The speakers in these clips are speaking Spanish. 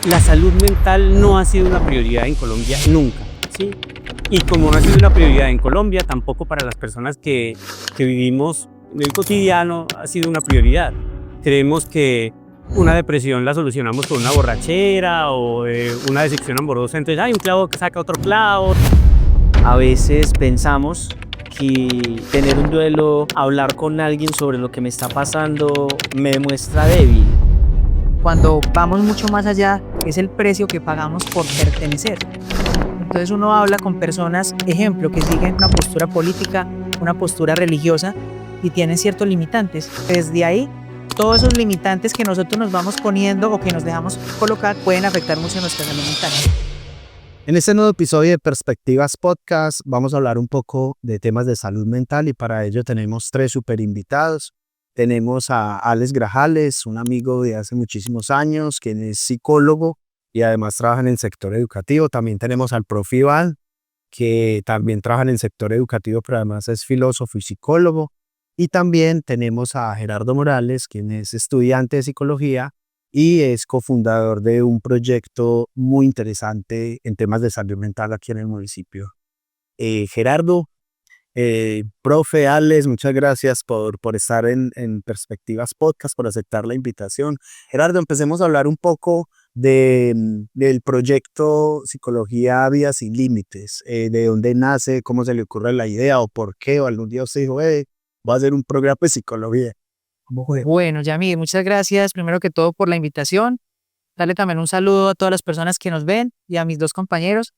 La salud mental no ha sido una prioridad en Colombia nunca, ¿sí? Y como no ha sido una prioridad en Colombia, tampoco para las personas que vivimos en el cotidiano ha sido una prioridad. Creemos que una depresión la solucionamos con una borrachera o una decepción amorosa, entonces hay un clavo que saca otro clavo. A veces pensamos que tener un duelo, hablar con alguien sobre lo que me está pasando, me muestra débil. Cuando vamos mucho más allá, es el precio que pagamos por pertenecer. Entonces uno habla con personas, ejemplo, que siguen una postura política, una postura religiosa y tienen ciertos limitantes. Desde ahí, todos esos limitantes que nosotros nos vamos poniendo o que nos dejamos colocar pueden afectar mucho nuestra salud mental. En este nuevo episodio de Perspectivas Podcast vamos a hablar un poco de temas de salud mental y para ello tenemos tres super invitados. Tenemos a Alex Grajales, un amigo de hace muchísimos años, quien es psicólogo y además trabaja en el sector educativo. También tenemos al profe Iván, que también trabaja en el sector educativo, pero además es filósofo y psicólogo. Y también tenemos a Gerardo Morales, quien es estudiante de psicología y es cofundador de un proyecto muy interesante en temas de salud mental aquí en el municipio. Gerardo, profe Alex, muchas gracias por estar en Perspectivas Podcast, por aceptar la invitación. Gerardo, empecemos a hablar un poco del proyecto Psicología Vida Sin Límites, de dónde nace, cómo se le ocurre la idea o por qué, o algún día usted dijo, voy a hacer un programa de psicología. Bueno, Yamir, muchas gracias primero que todo por la invitación. Darle también un saludo a todas las personas que nos ven y a mis dos compañeros.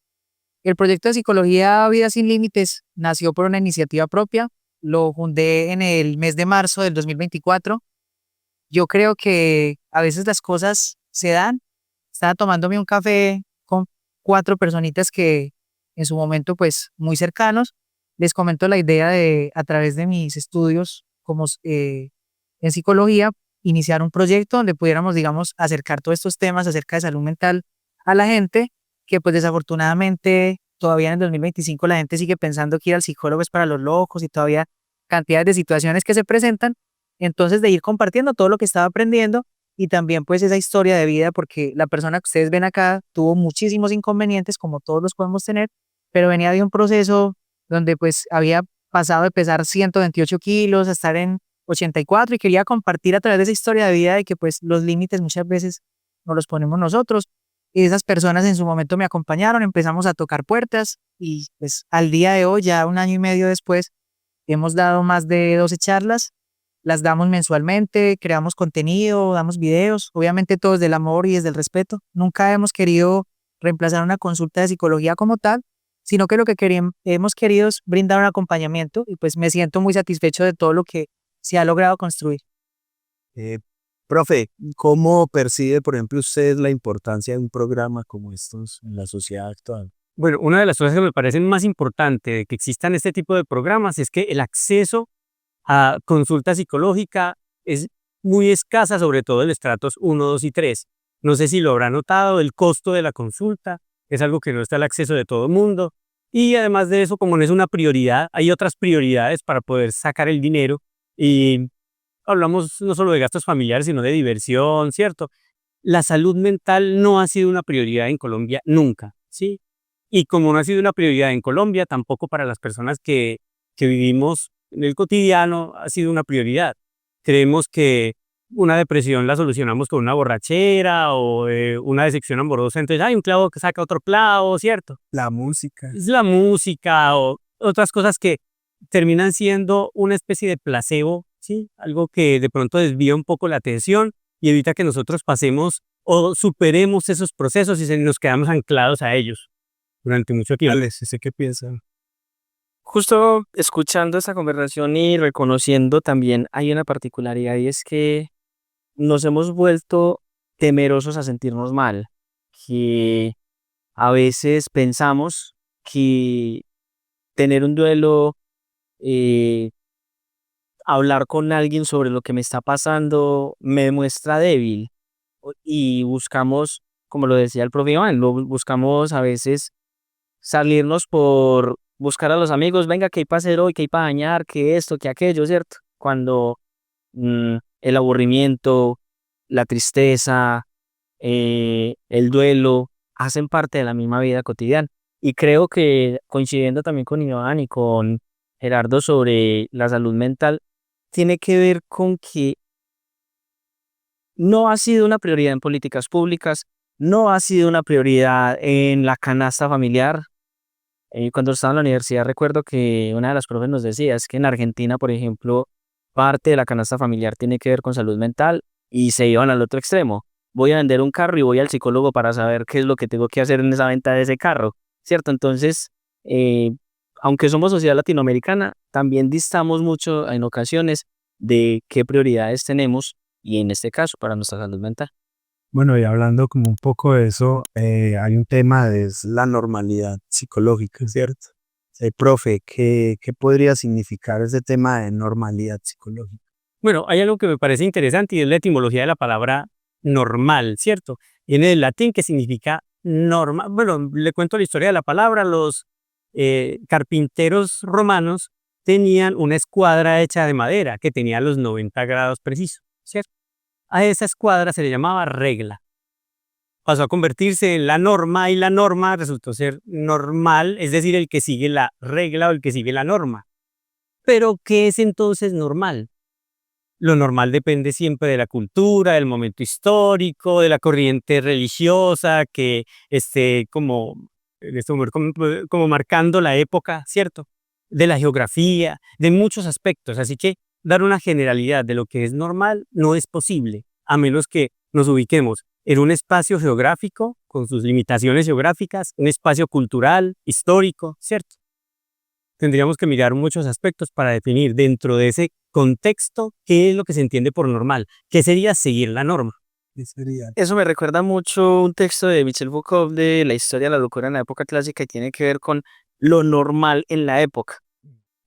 El proyecto de Psicología Vida Sin Límites nació por una iniciativa propia. Lo fundé en el mes de marzo del 2024. Yo creo que a veces las cosas se dan. Estaba tomándome un café con 4 personitas que en su momento pues muy cercanos. Les comento la idea de a través de mis estudios como en psicología iniciar un proyecto donde pudiéramos, digamos, acercar todos estos temas acerca de salud mental a la gente, que pues desafortunadamente todavía en el 2025 la gente sigue pensando que ir al psicólogo es para los locos y todavía cantidades de situaciones que se presentan. Entonces de ir compartiendo todo lo que estaba aprendiendo y también pues esa historia de vida, porque la persona que ustedes ven acá tuvo muchísimos inconvenientes como todos los podemos tener, pero venía de un proceso donde pues había pasado de pesar 128 kilos a estar en 84 y quería compartir a través de esa historia de vida de que pues los límites muchas veces nos los ponemos nosotros. Y esas personas en su momento me acompañaron, empezamos a tocar puertas y pues al día de hoy, ya 1 año y medio después, hemos dado más de 12 charlas, las damos mensualmente, creamos contenido, damos videos, obviamente todo desde el amor y desde el respeto. Nunca hemos querido reemplazar una consulta de psicología como tal, sino que lo que hemos querido es brindar un acompañamiento y pues me siento muy satisfecho de todo lo que se ha logrado construir. Profe, ¿cómo percibe, por ejemplo, usted la importancia de un programa como estos en la sociedad actual? Bueno, una de las cosas que me parecen más importantes de que existan este tipo de programas es que el acceso a consulta psicológica es muy escasa, sobre todo en estratos 1, 2 y 3. No sé si lo habrá notado, el costo de la consulta es algo que no está al acceso de todo el mundo. Y además de eso, como no es una prioridad, hay otras prioridades para poder sacar el dinero y hablamos no solo de gastos familiares, sino de diversión, ¿cierto? La salud mental no ha sido una prioridad en Colombia nunca, ¿sí? Y como no ha sido una prioridad en Colombia, tampoco para las personas que vivimos en el cotidiano ha sido una prioridad. Creemos que una depresión la solucionamos con una borrachera o una decepción amorosa, entonces hay un clavo que saca otro clavo, ¿cierto? La música. Es la música o otras cosas que terminan siendo una especie de placebo, ¿sí? Algo que de pronto desvía un poco la atención y evita que nosotros pasemos o superemos esos procesos y nos quedamos anclados a ellos durante mucho tiempo. Alex, ¿usted qué piensa? Justo escuchando esta conversación y reconociendo también hay una particularidad y es que nos hemos vuelto temerosos a sentirnos mal, que a veces pensamos que tener un duelo, eh, hablar con alguien sobre lo que me está pasando me muestra débil y buscamos, como lo decía el propio Iván, buscamos a veces salirnos por buscar a los amigos, venga, ¿qué hay para hacer hoy? ¿Qué hay para dañar? ¿Qué esto? ¿Qué aquello? ¿Cierto? Cuando el aburrimiento, la tristeza, el duelo, hacen parte de la misma vida cotidiana. Y creo que coincidiendo también con Iván y con Gerardo sobre la salud mental, tiene que ver con que no ha sido una prioridad en políticas públicas, no ha sido una prioridad en la canasta familiar. Cuando estaba en la universidad recuerdo que una de las profes nos decía es que en Argentina, por ejemplo, parte de la canasta familiar tiene que ver con salud mental y se iban al otro extremo. Voy a vender un carro y voy al psicólogo para saber qué es lo que tengo que hacer en esa venta de ese carro, ¿cierto? Entonces, eh, aunque somos sociedad latinoamericana, también distamos mucho en ocasiones de qué prioridades tenemos y en este caso para nuestra salud mental. Bueno, y hablando como un poco de eso, hay un tema, es la normalidad psicológica, ¿cierto? Profe, ¿qué podría significar ese tema de normalidad psicológica? Bueno, hay algo que me parece interesante y es la etimología de la palabra normal, ¿cierto? Viene del latín que significa normal. Bueno, le cuento la historia de la palabra. Los carpinteros romanos tenían una escuadra hecha de madera que tenía los 90 grados precisos, ¿cierto? A esa escuadra se le llamaba regla. Pasó a convertirse en la norma y la norma resultó ser normal, es decir, el que sigue la regla o el que sigue la norma. Pero, ¿qué es entonces normal? Lo normal depende siempre de la cultura, del momento histórico, de la corriente religiosa que esté como, en este momento, como marcando la época, ¿cierto? De la geografía, de muchos aspectos. Así que dar una generalidad de lo que es normal no es posible, a menos que nos ubiquemos en un espacio geográfico con sus limitaciones geográficas, un espacio cultural, histórico, ¿cierto? Tendríamos que mirar muchos aspectos para definir dentro de ese contexto qué es lo que se entiende por normal, qué sería seguir la norma. ¿Qué sería? Eso me recuerda mucho un texto de Michel Foucault de la historia de la locura en la época clásica y tiene que ver con lo normal en la época.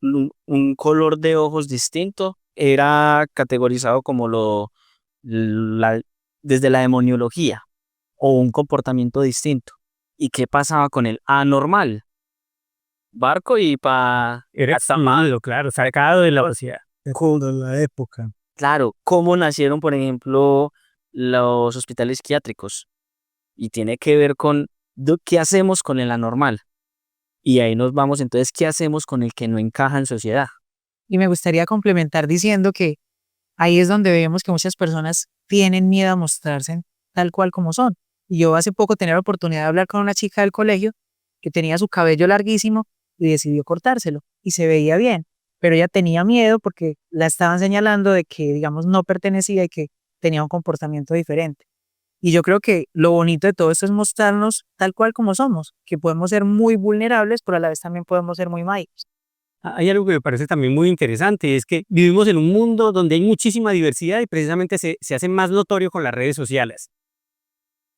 Un color de ojos distinto era categorizado como la, desde la demoniología o un comportamiento distinto. ¿Y qué pasaba con el anormal? Barco y pa... Era malo, claro, sacado de la sociedad. De la época. Claro, cómo nacieron, por ejemplo, los hospitales psiquiátricos. Y tiene que ver con qué hacemos con el anormal. Y ahí nos vamos, entonces, ¿qué hacemos con el que no encaja en sociedad? Y me gustaría complementar diciendo que ahí es donde vemos que muchas personas tienen miedo a mostrarse tal cual como son. Y yo hace poco tenía la oportunidad de hablar con una chica del colegio que tenía su cabello larguísimo y decidió cortárselo y se veía bien, pero ella tenía miedo porque la estaban señalando de que, digamos, no pertenecía y que tenía un comportamiento diferente. Y yo creo que lo bonito de todo esto es mostrarnos tal cual como somos, que podemos ser muy vulnerables, pero a la vez también podemos ser muy mágicos. Hay algo que me parece también muy interesante, es que vivimos en un mundo donde hay muchísima diversidad y precisamente se hace más notorio con las redes sociales.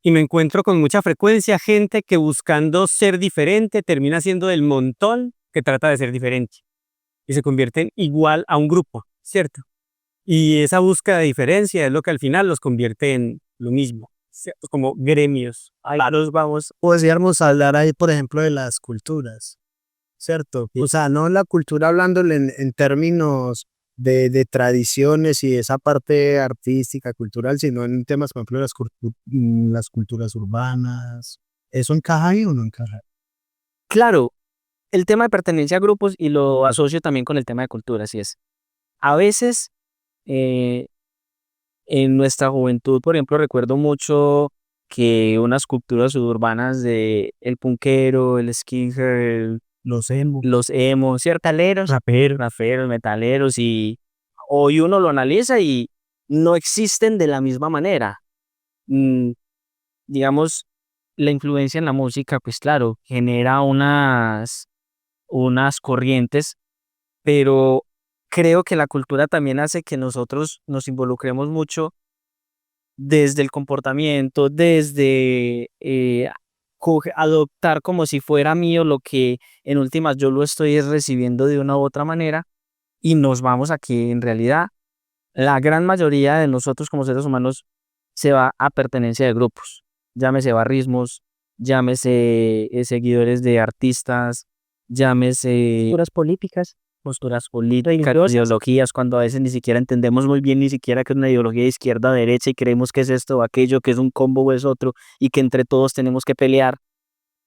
Y me encuentro con mucha frecuencia gente que buscando ser diferente termina siendo del montón que trata de ser diferente y se convierten igual a un grupo, ¿cierto? Y esa búsqueda de diferencia es lo que al final los convierte en lo mismo, ¿cierto? Como gremios. Ahí nos vamos. Podríamos hablar ahí, por ejemplo, de las culturas, ¿cierto? O sea, no la cultura hablándole en términos de tradiciones y esa parte artística, cultural, sino en temas, por ejemplo, las culturas urbanas. ¿Eso encaja ahí o no encaja? Claro, el tema de pertenencia a grupos y lo asocio también con el tema de cultura, así es. A veces, eh, en nuestra juventud, por ejemplo, recuerdo mucho que unas culturas suburbanas de el punkero, el skinhead, Los emo. los emo, ciertaleros, raperos, metaleros, y hoy uno lo analiza y no existen de la misma manera. Mm, digamos, la influencia en la música, pues claro, genera unas corrientes, pero creo que la cultura también hace que nosotros nos involucremos mucho desde el comportamiento, desde adoptar como si fuera mío lo que en últimas yo lo estoy recibiendo de una u otra manera y nos vamos a que en realidad la gran mayoría de nosotros como seres humanos se va a pertenencia de grupos, llámese barrismos, llámese seguidores de artistas, llámese Culturas políticas. posturas políticas, ideologías, cuando a veces ni siquiera entendemos muy bien ni siquiera que es una ideología de izquierda a derecha y creemos que es esto o aquello, que es un combo o es otro y que entre todos tenemos que pelear.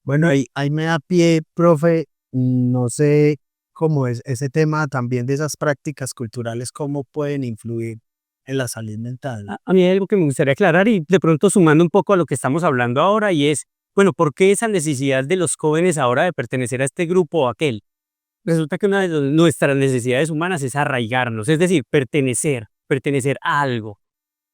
Bueno, ahí me da pie, profe, no sé cómo es ese tema también de esas prácticas culturales, cómo pueden influir en la salud mental. A mí hay algo que me gustaría aclarar y de pronto sumando un poco a lo que estamos hablando ahora y es, bueno, ¿por qué esa necesidad de los jóvenes ahora de pertenecer a este grupo o aquel? Resulta que una de nuestras necesidades humanas es arraigarnos, es decir, pertenecer a algo.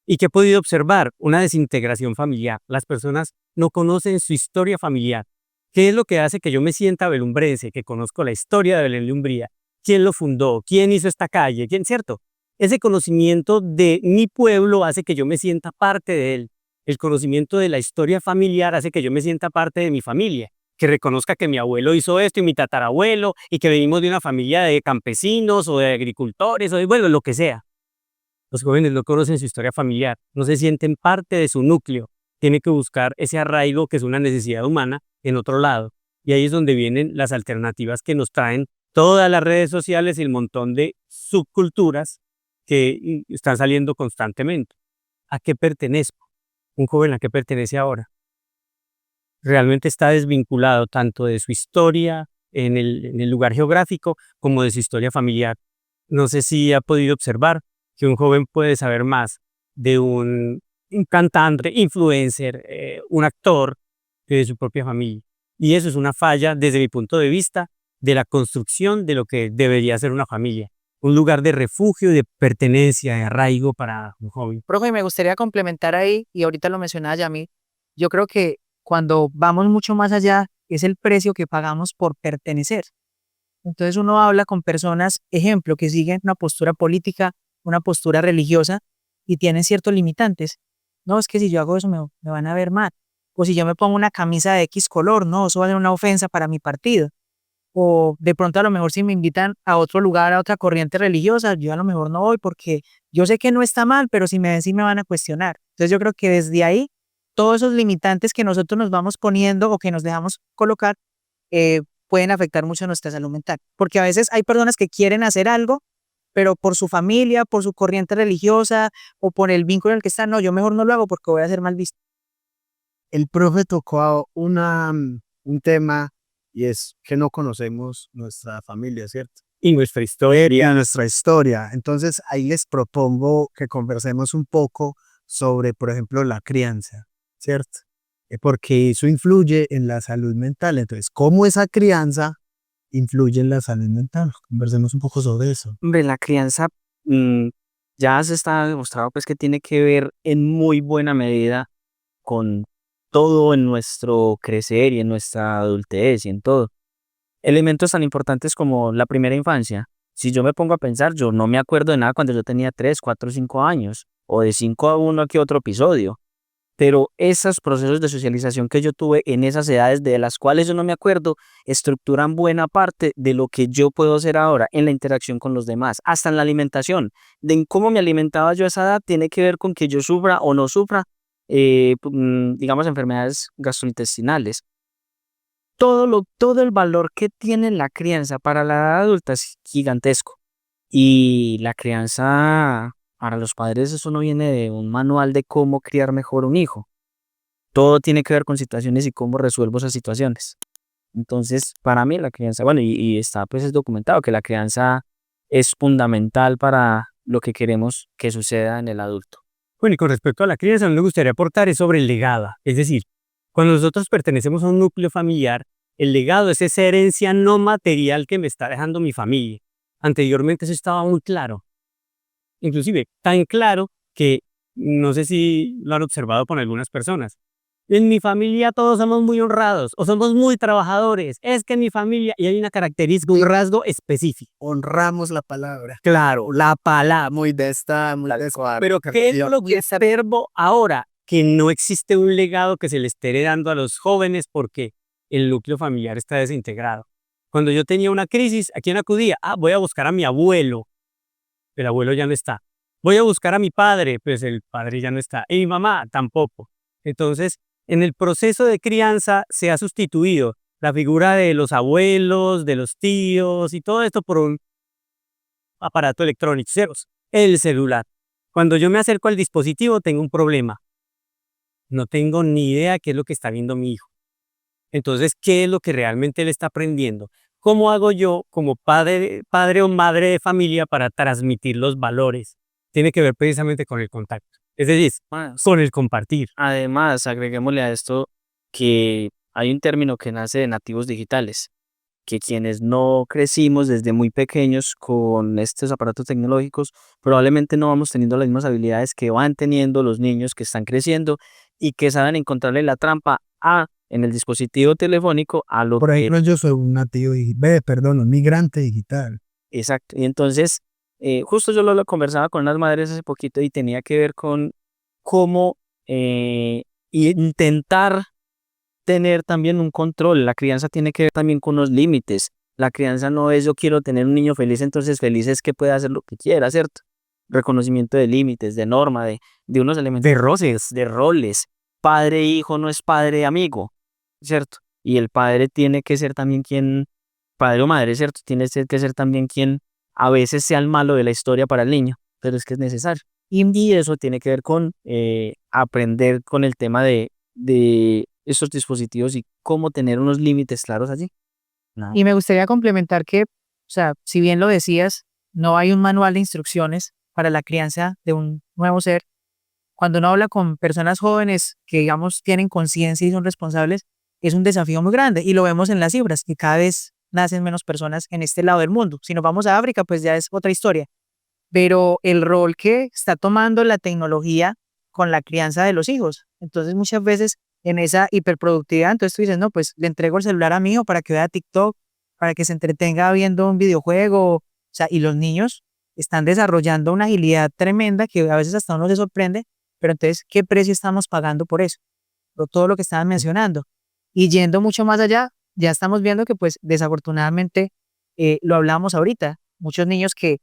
¿Y qué he podido observar? Una desintegración familiar. Las personas no conocen su historia familiar. ¿Qué es lo que hace que yo me sienta belumbrense, que conozco la historia de Belén de Umbría? ¿Quién lo fundó? ¿Quién hizo esta calle? ¿Quién, cierto? Ese conocimiento de mi pueblo hace que yo me sienta parte de él. El conocimiento de la historia familiar hace que yo me sienta parte de mi familia, que reconozca que mi abuelo hizo esto y mi tatarabuelo y que venimos de una familia de campesinos o de agricultores o de, bueno, lo que sea. Los jóvenes no conocen su historia familiar, no se sienten parte de su núcleo. Tiene que buscar ese arraigo que es una necesidad humana en otro lado. Y ahí es donde vienen las alternativas que nos traen todas las redes sociales y el montón de subculturas que están saliendo constantemente. ¿A qué pertenezco? Un joven, ¿a qué pertenece ahora? Realmente está desvinculado tanto de su historia en el lugar geográfico como de su historia familiar. No sé si ha podido observar que un joven puede saber más de un cantante, influencer, un actor, que de su propia familia. Y eso es una falla, desde mi punto de vista, de la construcción de lo que debería ser una familia. Un lugar de refugio, de pertenencia, de arraigo para un joven. Profe, me gustaría complementar ahí, y ahorita lo mencionaba Yamil, yo creo que cuando vamos mucho más allá, es el precio que pagamos por pertenecer. Entonces uno habla con personas, ejemplo, que siguen una postura política, una postura religiosa y tienen ciertos limitantes. No, es que si yo hago eso me van a ver mal. O si yo me pongo una camisa de X color, no, eso va a ser una ofensa para mi partido. O de pronto a lo mejor si me invitan a otro lugar, a otra corriente religiosa, yo a lo mejor no voy porque yo sé que no está mal, pero si me ven sí me van a cuestionar. Entonces yo creo que desde ahí, todos esos limitantes que nosotros nos vamos poniendo o que nos dejamos colocar, pueden afectar mucho nuestra salud mental. Porque a veces hay personas que quieren hacer algo, pero por su familia, por su corriente religiosa o por el vínculo en el que están, no, yo mejor no lo hago porque voy a ser mal visto. El profe tocó un tema y es que no conocemos nuestra familia, ¿cierto? Y nuestra historia. Y nuestra historia. Entonces ahí les propongo que conversemos un poco sobre, por ejemplo, la crianza, ¿cierto? Porque eso influye en la salud mental. Entonces, ¿cómo esa crianza influye en la salud mental? Conversemos un poco sobre eso. Hombre, la crianza ya se está demostrado pues que tiene que ver en muy buena medida con todo en nuestro crecer y en nuestra adultez y en todo. Elementos tan importantes como la primera infancia. Si yo me pongo a pensar, yo no me acuerdo de nada cuando yo tenía 3, 4, 5 años, o de 5 a 1 aquí otro episodio. Pero esos procesos de socialización que yo tuve en esas edades de las cuales yo no me acuerdo, estructuran buena parte de lo que yo puedo hacer ahora en la interacción con los demás, hasta en la alimentación. De en cómo me alimentaba yo a esa edad tiene que ver con que yo sufra o no sufra, digamos, enfermedades gastrointestinales. Todo el valor que tiene la crianza para la edad adulta es gigantesco. Y la crianza para los padres, eso no viene de un manual de cómo criar mejor un hijo. Todo tiene que ver con situaciones y cómo resuelvo esas situaciones. Entonces, para mí la crianza, bueno, y está pues es documentado que la crianza es fundamental para lo que queremos que suceda en el adulto. Bueno, y con respecto a la crianza, me gustaría aportar es sobre el legado. Es decir, cuando nosotros pertenecemos a un núcleo familiar, el legado es esa herencia no material que me está dejando mi familia. Anteriormente eso estaba muy claro. Inclusive tan claro que no sé si lo han observado con algunas personas. En mi familia todos somos muy honrados o somos muy trabajadores. Es que en mi familia, y hay una característica, un rasgo específico. Honramos la palabra. Claro, la palabra. Muy de esta, muy de esta. Pero ¿qué es lo que observo ahora? Que no existe un legado que se le esté heredando a los jóvenes porque el núcleo familiar está desintegrado. Cuando yo tenía una crisis, ¿a quién acudía? Voy a buscar a mi abuelo. El abuelo ya no está. Voy a buscar a mi padre, pues el padre ya no está. Y mi mamá tampoco. Entonces, en el proceso de crianza se ha sustituido la figura de los abuelos, de los tíos y todo esto por un aparato electrónico, ceros, el celular. Cuando yo me acerco al dispositivo tengo un problema. No tengo ni idea qué es lo que está viendo mi hijo. Entonces, ¿qué es lo que realmente él está aprendiendo? ¿Cómo hago yo como padre o madre de familia para transmitir los valores? Tiene que ver precisamente con el contacto. Es decir, Más. con el compartir. Además, agreguémosle a esto que hay un término que nace de nativos digitales, que quienes no crecimos desde muy pequeños con estos aparatos tecnológicos, probablemente no vamos teniendo las mismas habilidades que van teniendo los niños que están creciendo y que saben encontrarle la trampa en el dispositivo telefónico a lo Por que... ejemplo, yo soy un nativo, un migrante digital. Exacto. Y entonces, justo yo lo conversaba con unas madres hace poquito y tenía que ver con cómo intentar tener también un control. La crianza tiene que ver también con los límites. La crianza no es yo quiero tener un niño feliz, entonces feliz es que pueda hacer lo que quiera, ¿cierto? Reconocimiento de límites, de norma, de unos elementos, De roces. de roles. Padre e hijo no es padre amigo, ¿cierto? Y el padre tiene que ser también quien, padre o madre, ¿cierto? Tiene que ser también quien a veces sea el malo de la historia para el niño, pero es que es necesario. Y eso tiene que ver con aprender con el tema de estos dispositivos y cómo tener unos límites claros allí. Nada. Y me gustaría complementar que, o sea, si bien lo decías, no hay un manual de instrucciones para la crianza de un nuevo ser. Cuando uno habla con personas jóvenes que, digamos, tienen conciencia y son responsables, es un desafío muy grande. Y lo vemos en las cifras, que cada vez nacen menos personas en este lado del mundo. Si nos vamos a África, pues ya es otra historia. Pero el rol que está tomando la tecnología con la crianza de los hijos. Entonces, muchas veces en esa hiperproductividad, entonces tú dices, no, pues le entrego el celular a mi hijo para que vea TikTok, para que se entretenga viendo un videojuego. O sea, y los niños están desarrollando una agilidad tremenda que a veces hasta uno se sorprende, pero entonces, ¿qué precio estamos pagando por eso? Por todo lo que estaban mencionando. Y yendo mucho más allá, ya estamos viendo que, pues, desafortunadamente, lo hablábamos ahorita, muchos niños que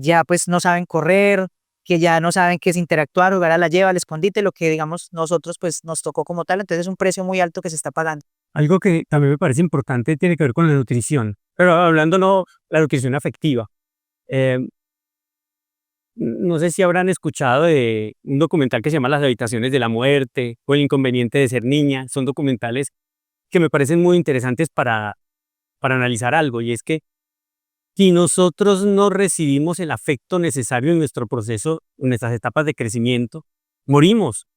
ya, pues, no saben correr, que ya no saben qué es interactuar, jugar a la lleva, al escondite, lo que, digamos, nosotros, pues, nos tocó como tal. Entonces, es un precio muy alto que se está pagando. Algo que también me parece importante tiene que ver con la nutrición, pero hablando no la nutrición afectiva. Eh, no sé si habrán escuchado de un documental que se llama Las habitaciones de la muerte o El inconveniente de ser niña. Son documentales que me parecen muy interesantes para analizar algo, y es que si nosotros no recibimos el afecto necesario en nuestro proceso, en nuestras etapas de crecimiento, morimos.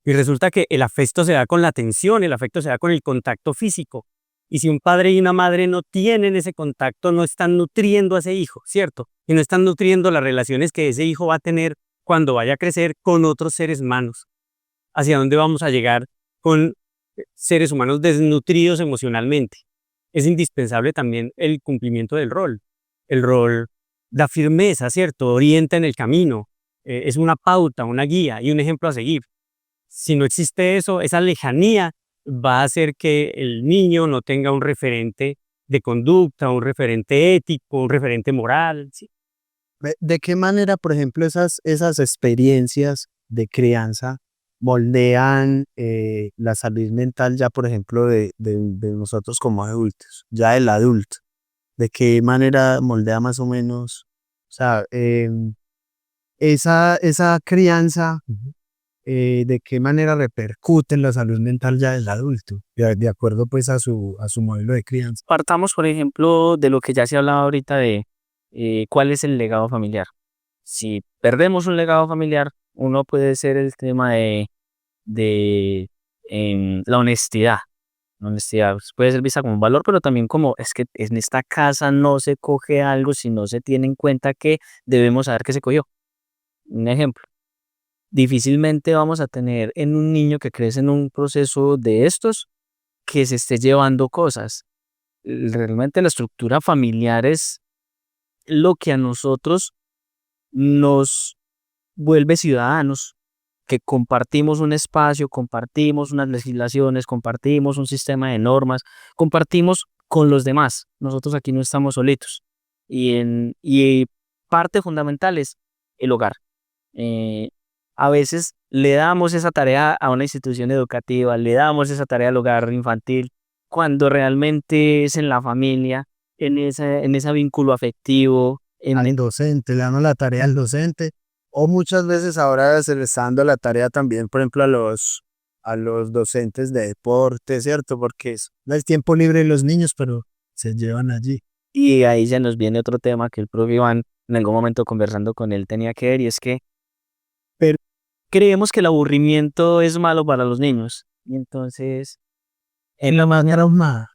Y resulta que el afecto se da con la atención, el afecto se da con el contacto físico. Y si un padre y una madre no tienen ese contacto, no están nutriendo a ese hijo, ¿cierto? Y no están nutriendo las relaciones que ese hijo va a tener cuando vaya a crecer con otros seres humanos. ¿Hacia dónde vamos a llegar con seres humanos desnutridos emocionalmente? Es indispensable también el cumplimiento del rol. El rol da firmeza, ¿cierto? Orienta en el camino. Es una pauta, una guía y un ejemplo a seguir. Si no existe eso, esa lejanía va a hacer que el niño no tenga un referente de conducta, un referente ético, un referente moral, ¿sí? ¿De qué manera, por ejemplo, esas experiencias de crianza moldean la salud mental ya, por ejemplo, de nosotros como adultos, ya del adulto? ¿De qué manera moldea más o menos? O sea, esa crianza, ¿de qué manera repercute en la salud mental ya del adulto? De acuerdo pues a su modelo de crianza. Partamos, por ejemplo, de lo que ya se hablaba ahorita de cuál es el legado familiar. Si perdemos un legado familiar, uno puede ser el tema de la honestidad. La honestidad puede ser vista como un valor, pero también como es que en esta casa no se coge algo si no se tiene en cuenta que debemos saber que se cogió. Un ejemplo, difícilmente vamos a tener en un niño que crece en un proceso de estos que se esté llevando cosas. Realmente la estructura familiar es lo que a nosotros nos vuelve ciudadanos, que compartimos un espacio, compartimos unas legislaciones, compartimos un sistema de normas, compartimos con los demás. Nosotros aquí no estamos solitos. Y parte fundamental es el hogar. A veces le damos esa tarea a una institución educativa, le damos esa tarea al hogar infantil, cuando realmente es en la familia, en ese vínculo afectivo, al docente, le damos la tarea al docente, o muchas veces ahora se le está dando la tarea también, por ejemplo, a los docentes de deporte, ¿cierto? Porque es el tiempo libre de los niños, pero se llevan allí. Y ahí se nos viene otro tema que el profe Iván, en algún momento conversando con él, tenía que ver, y es que creemos que el aburrimiento es malo para los niños. Y entonces, en la mañana,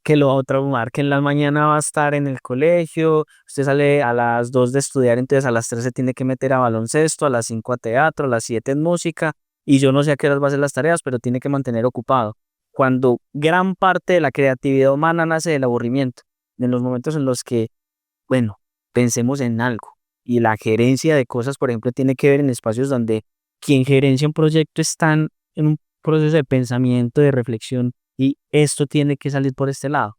que lo va a traumar, que en la mañana va a estar en el colegio, usted sale a las 2 de estudiar, entonces a las 3 se tiene que meter a baloncesto, a las 5 a teatro, a las 7 en música, y yo no sé a qué horas va a hacer las tareas, pero tiene que mantener ocupado. Cuando gran parte de la creatividad humana nace del aburrimiento, en los momentos en los que, bueno, pensemos en algo. Y la gerencia de cosas, por ejemplo, tiene que ver en espacios donde quien gerencia un proyecto están en un proceso de pensamiento, de reflexión, y esto tiene que salir por este lado.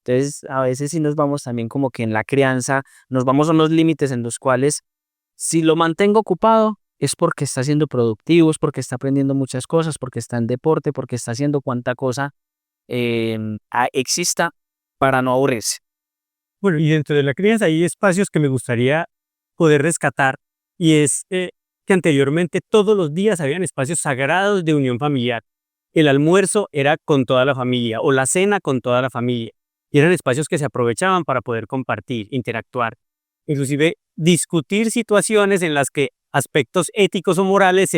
Entonces, a veces sí nos vamos también como que en la crianza, nos vamos a unos límites en los cuales si lo mantengo ocupado es porque está siendo productivo, es porque está aprendiendo muchas cosas, porque está en deporte, porque está haciendo cuanta cosa exista para no aburrirse. Bueno, y dentro de la crianza hay espacios que me gustaría poder rescatar, y es que anteriormente todos los días habían espacios sagrados de unión familiar. El almuerzo era con toda la familia o la cena con toda la familia. Y eran espacios que se aprovechaban para poder compartir, interactuar, inclusive discutir situaciones en las que aspectos éticos o morales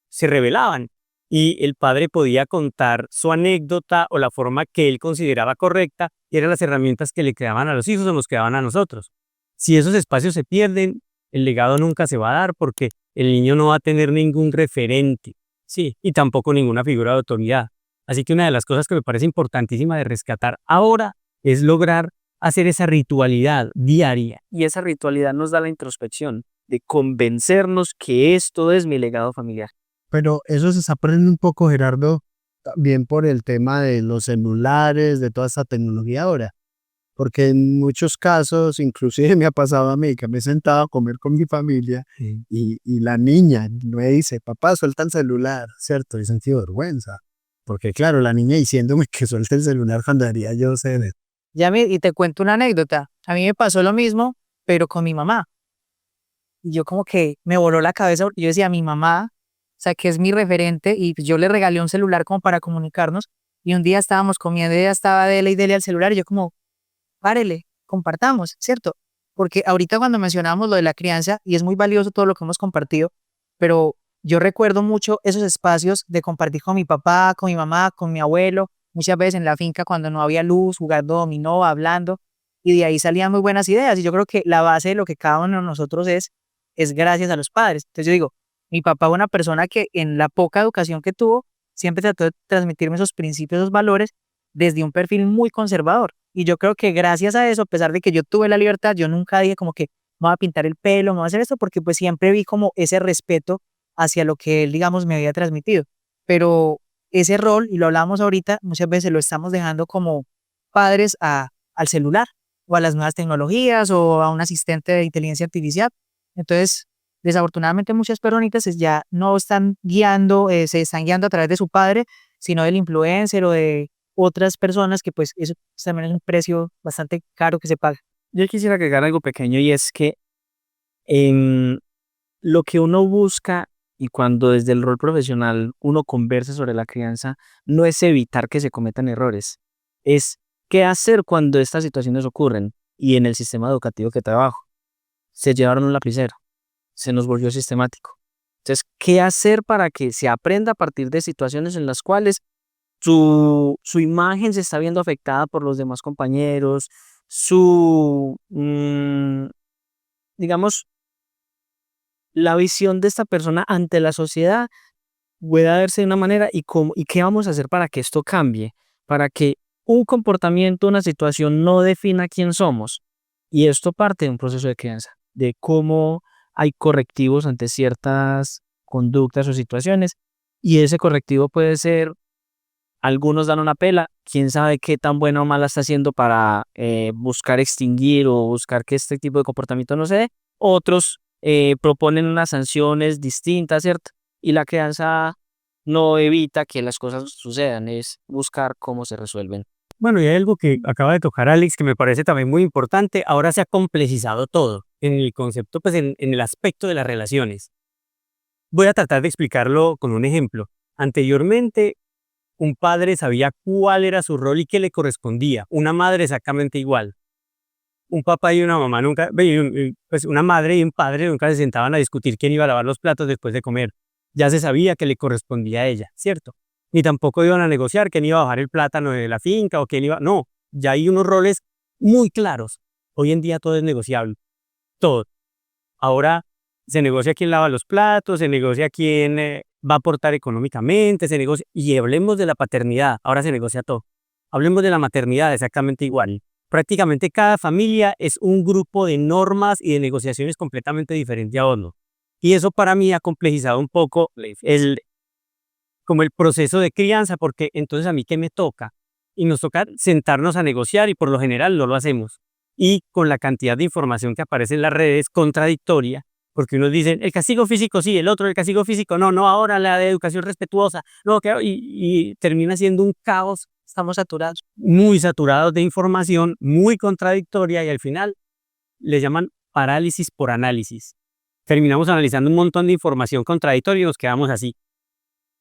se revelaban. Y el padre podía contar su anécdota o la forma que él consideraba correcta, y eran las herramientas que le quedaban a los hijos o nos quedaban a nosotros. Si esos espacios se pierden, el legado nunca se va a dar porque el niño no va a tener ningún referente, sí, y tampoco ninguna figura de autoridad. Así que una de las cosas que me parece importantísima de rescatar ahora es lograr hacer esa ritualidad diaria. Y esa ritualidad nos da la introspección de convencernos que esto es mi legado familiar. Pero eso se está perdiendo un poco, Gerardo, también por el tema de los celulares, de toda esta tecnología ahora. Porque en muchos casos, inclusive me ha pasado a mí, que me he sentado a comer con mi familia y la niña me dice, papá, suelta el celular, ¿cierto? Y sentido vergüenza. Porque claro, la niña diciéndome que suelte el celular cuando haría yo sé. Y te cuento una anécdota. A mí me pasó lo mismo, pero con mi mamá. Y yo como que me voló la cabeza. Yo decía, mi mamá, o sea, que es mi referente, y yo le regalé un celular como para comunicarnos. Y un día estábamos comiendo y ella estaba dele y dele al celular. Y yo como, párele, compartamos, ¿cierto? Porque ahorita cuando mencionamos lo de la crianza, y es muy valioso todo lo que hemos compartido, pero yo recuerdo mucho esos espacios de compartir con mi papá, con mi mamá, con mi abuelo, muchas veces en la finca cuando no había luz, jugando dominó, hablando, y de ahí salían muy buenas ideas. Y yo creo que la base de lo que cada uno de nosotros es gracias a los padres. Entonces yo digo, mi papá fue una persona que en la poca educación que tuvo, siempre trató de transmitirme esos principios, esos valores, desde un perfil muy conservador. Y yo creo que gracias a eso, a pesar de que yo tuve la libertad, yo nunca dije como que me voy a pintar el pelo, me voy a hacer esto, porque pues siempre vi como ese respeto hacia lo que él, digamos, me había transmitido. Pero ese rol, y lo hablamos ahorita, muchas veces lo estamos dejando como padres al celular, o a las nuevas tecnologías, o a un asistente de inteligencia artificial. Entonces, desafortunadamente muchas personitas ya no están guiando, se están guiando a través de su padre, sino del influencer o de otras personas, que pues eso también es un precio bastante caro que se paga. Yo quisiera agregar algo pequeño, y es que en lo que uno busca, y cuando desde el rol profesional uno conversa sobre la crianza, no es evitar que se cometan errores, es qué hacer cuando estas situaciones ocurren. Y en el sistema educativo que trabajo, se llevaron un lapicero, se nos volvió sistemático. Entonces, ¿qué hacer para que se aprenda a partir de situaciones en las cuales su imagen se está viendo afectada por los demás compañeros, digamos, la visión de esta persona ante la sociedad pueda verse de una manera, y qué vamos a hacer para que esto cambie, para que un comportamiento, una situación no defina quién somos? Y esto parte de un proceso de crianza, de cómo hay correctivos ante ciertas conductas o situaciones, y ese correctivo puede ser, algunos dan una pela, quién sabe qué tan buena o mala está haciendo para buscar extinguir o buscar que este tipo de comportamiento no se dé. Otros proponen unas sanciones distintas, ¿cierto? Y la crianza no evita que las cosas sucedan, es buscar cómo se resuelven. Bueno, y hay algo que acaba de tocar Alex que me parece también muy importante. Ahora se ha complejizado todo. en el concepto, pues en el aspecto de las relaciones. Voy a tratar de explicarlo con un ejemplo. Anteriormente, un padre sabía cuál era su rol y qué le correspondía. Una madre exactamente igual. Un papá y una mamá nunca, pues una madre y un padre nunca se sentaban a discutir quién iba a lavar los platos después de comer. Ya se sabía que le correspondía a ella, ¿cierto? Ni tampoco iban a negociar quién iba a bajar el plátano de la finca o quién iba. No, ya hay unos roles muy claros. Hoy en día todo es negociable. Todo. Ahora se negocia quién lava los platos, se negocia quién va a aportar económicamente, se negocia. Y hablemos de la paternidad, ahora se negocia todo. Hablemos de la maternidad, exactamente igual. Prácticamente cada familia es un grupo de normas y de negociaciones completamente diferente a otro. Y eso para mí ha complejizado un poco como el proceso de crianza, porque entonces a mí qué me toca. Y nos toca sentarnos a negociar y por lo general no lo hacemos. Y con la cantidad de información que aparece en las redes contradictoria, porque unos dicen el castigo físico sí, el otro el castigo físico no, no, ahora la de educación respetuosa, no, y termina siendo un caos. Estamos saturados. Muy saturados de información, muy contradictoria y al final le llaman parálisis por análisis. Terminamos analizando un montón de información contradictoria y nos quedamos así.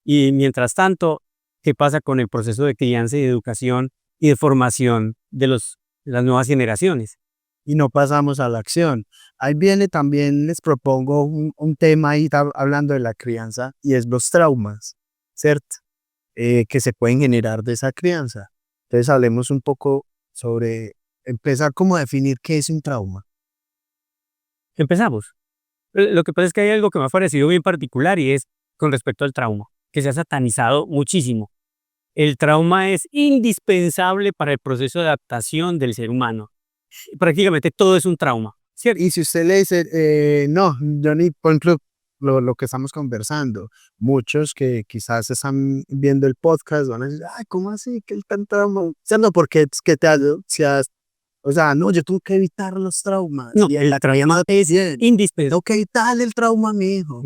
Y mientras tanto, ¿qué pasa con el proceso de crianza y de educación y de formación de las nuevas generaciones? Y no pasamos a la acción. Ahí viene también, les propongo un tema ahí hablando de la crianza y es los traumas, ¿cierto? Que se pueden generar de esa crianza. Entonces hablemos un poco sobre, empezar como a definir qué es un trauma. Empezamos. Lo que pasa es que hay algo que me ha parecido bien particular y es con respecto al trauma, que se ha satanizado muchísimo. El trauma es indispensable para el proceso de adaptación del ser humano. Prácticamente todo es un trauma, ¿cierto? Y si usted le dice, no, yo ni, por ejemplo, lo que estamos conversando, muchos que quizás están viendo el podcast van a decir, ay, ¿cómo así? ¿Qué el tan trauma? O sea, no, porque es que o sea, no, yo tengo que evitar los traumas. No, Y el trauma es indispensable. tengo que evitar el trauma a mi hijo.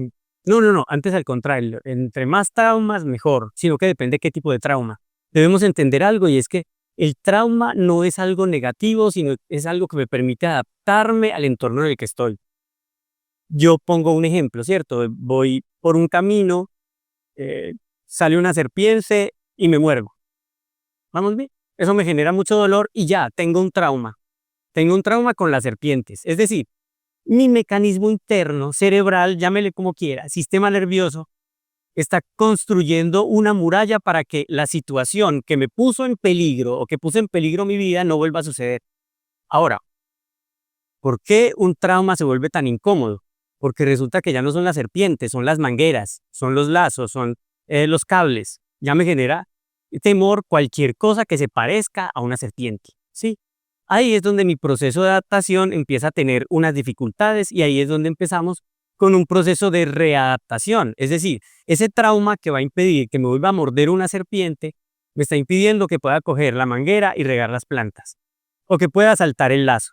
No, antes al contrario, entre más traumas mejor, sino que depende qué tipo de trauma. Debemos entender algo y es que el trauma no es algo negativo, sino es algo que me permite adaptarme al entorno en el que estoy. Yo pongo un ejemplo, ¿cierto? Voy por un camino, sale una serpiente y me muerdo. ¿Vamos bien? Eso me genera mucho dolor y ya, tengo un trauma. Tengo un trauma con las serpientes. Es decir, mi mecanismo interno, cerebral, llámele como quiera, sistema nervioso, está construyendo una muralla para que la situación que me puso en peligro o que puso en peligro mi vida no vuelva a suceder. Ahora, ¿por qué un trauma se vuelve tan incómodo? Porque resulta que ya no son las serpientes, son las mangueras, son los lazos, son los cables. Ya me genera temor cualquier cosa que se parezca a una serpiente, ¿sí? Ahí es donde mi proceso de adaptación empieza a tener unas dificultades y ahí es donde empezamos con un proceso de readaptación. Es decir, ese trauma que va a impedir que me vuelva a morder una serpiente me está impidiendo que pueda coger la manguera y regar las plantas o que pueda saltar el lazo.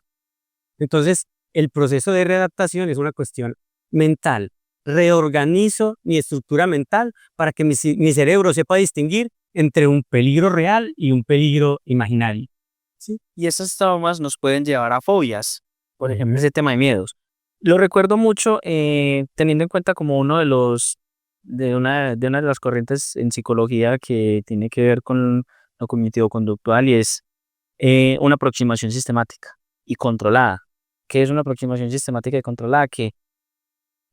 Entonces, el proceso de readaptación es una cuestión mental. Reorganizo mi estructura mental para que mi cerebro sepa distinguir entre un peligro real y un peligro imaginario. ¿Sí? Y estos traumas nos pueden llevar a fobias, por ejemplo, ese tema de miedos. Lo recuerdo mucho teniendo en cuenta como uno de una de las corrientes en psicología que tiene que ver con lo cognitivo-conductual y es una aproximación sistemática y controlada. ¿Qué es una aproximación sistemática y controlada? Que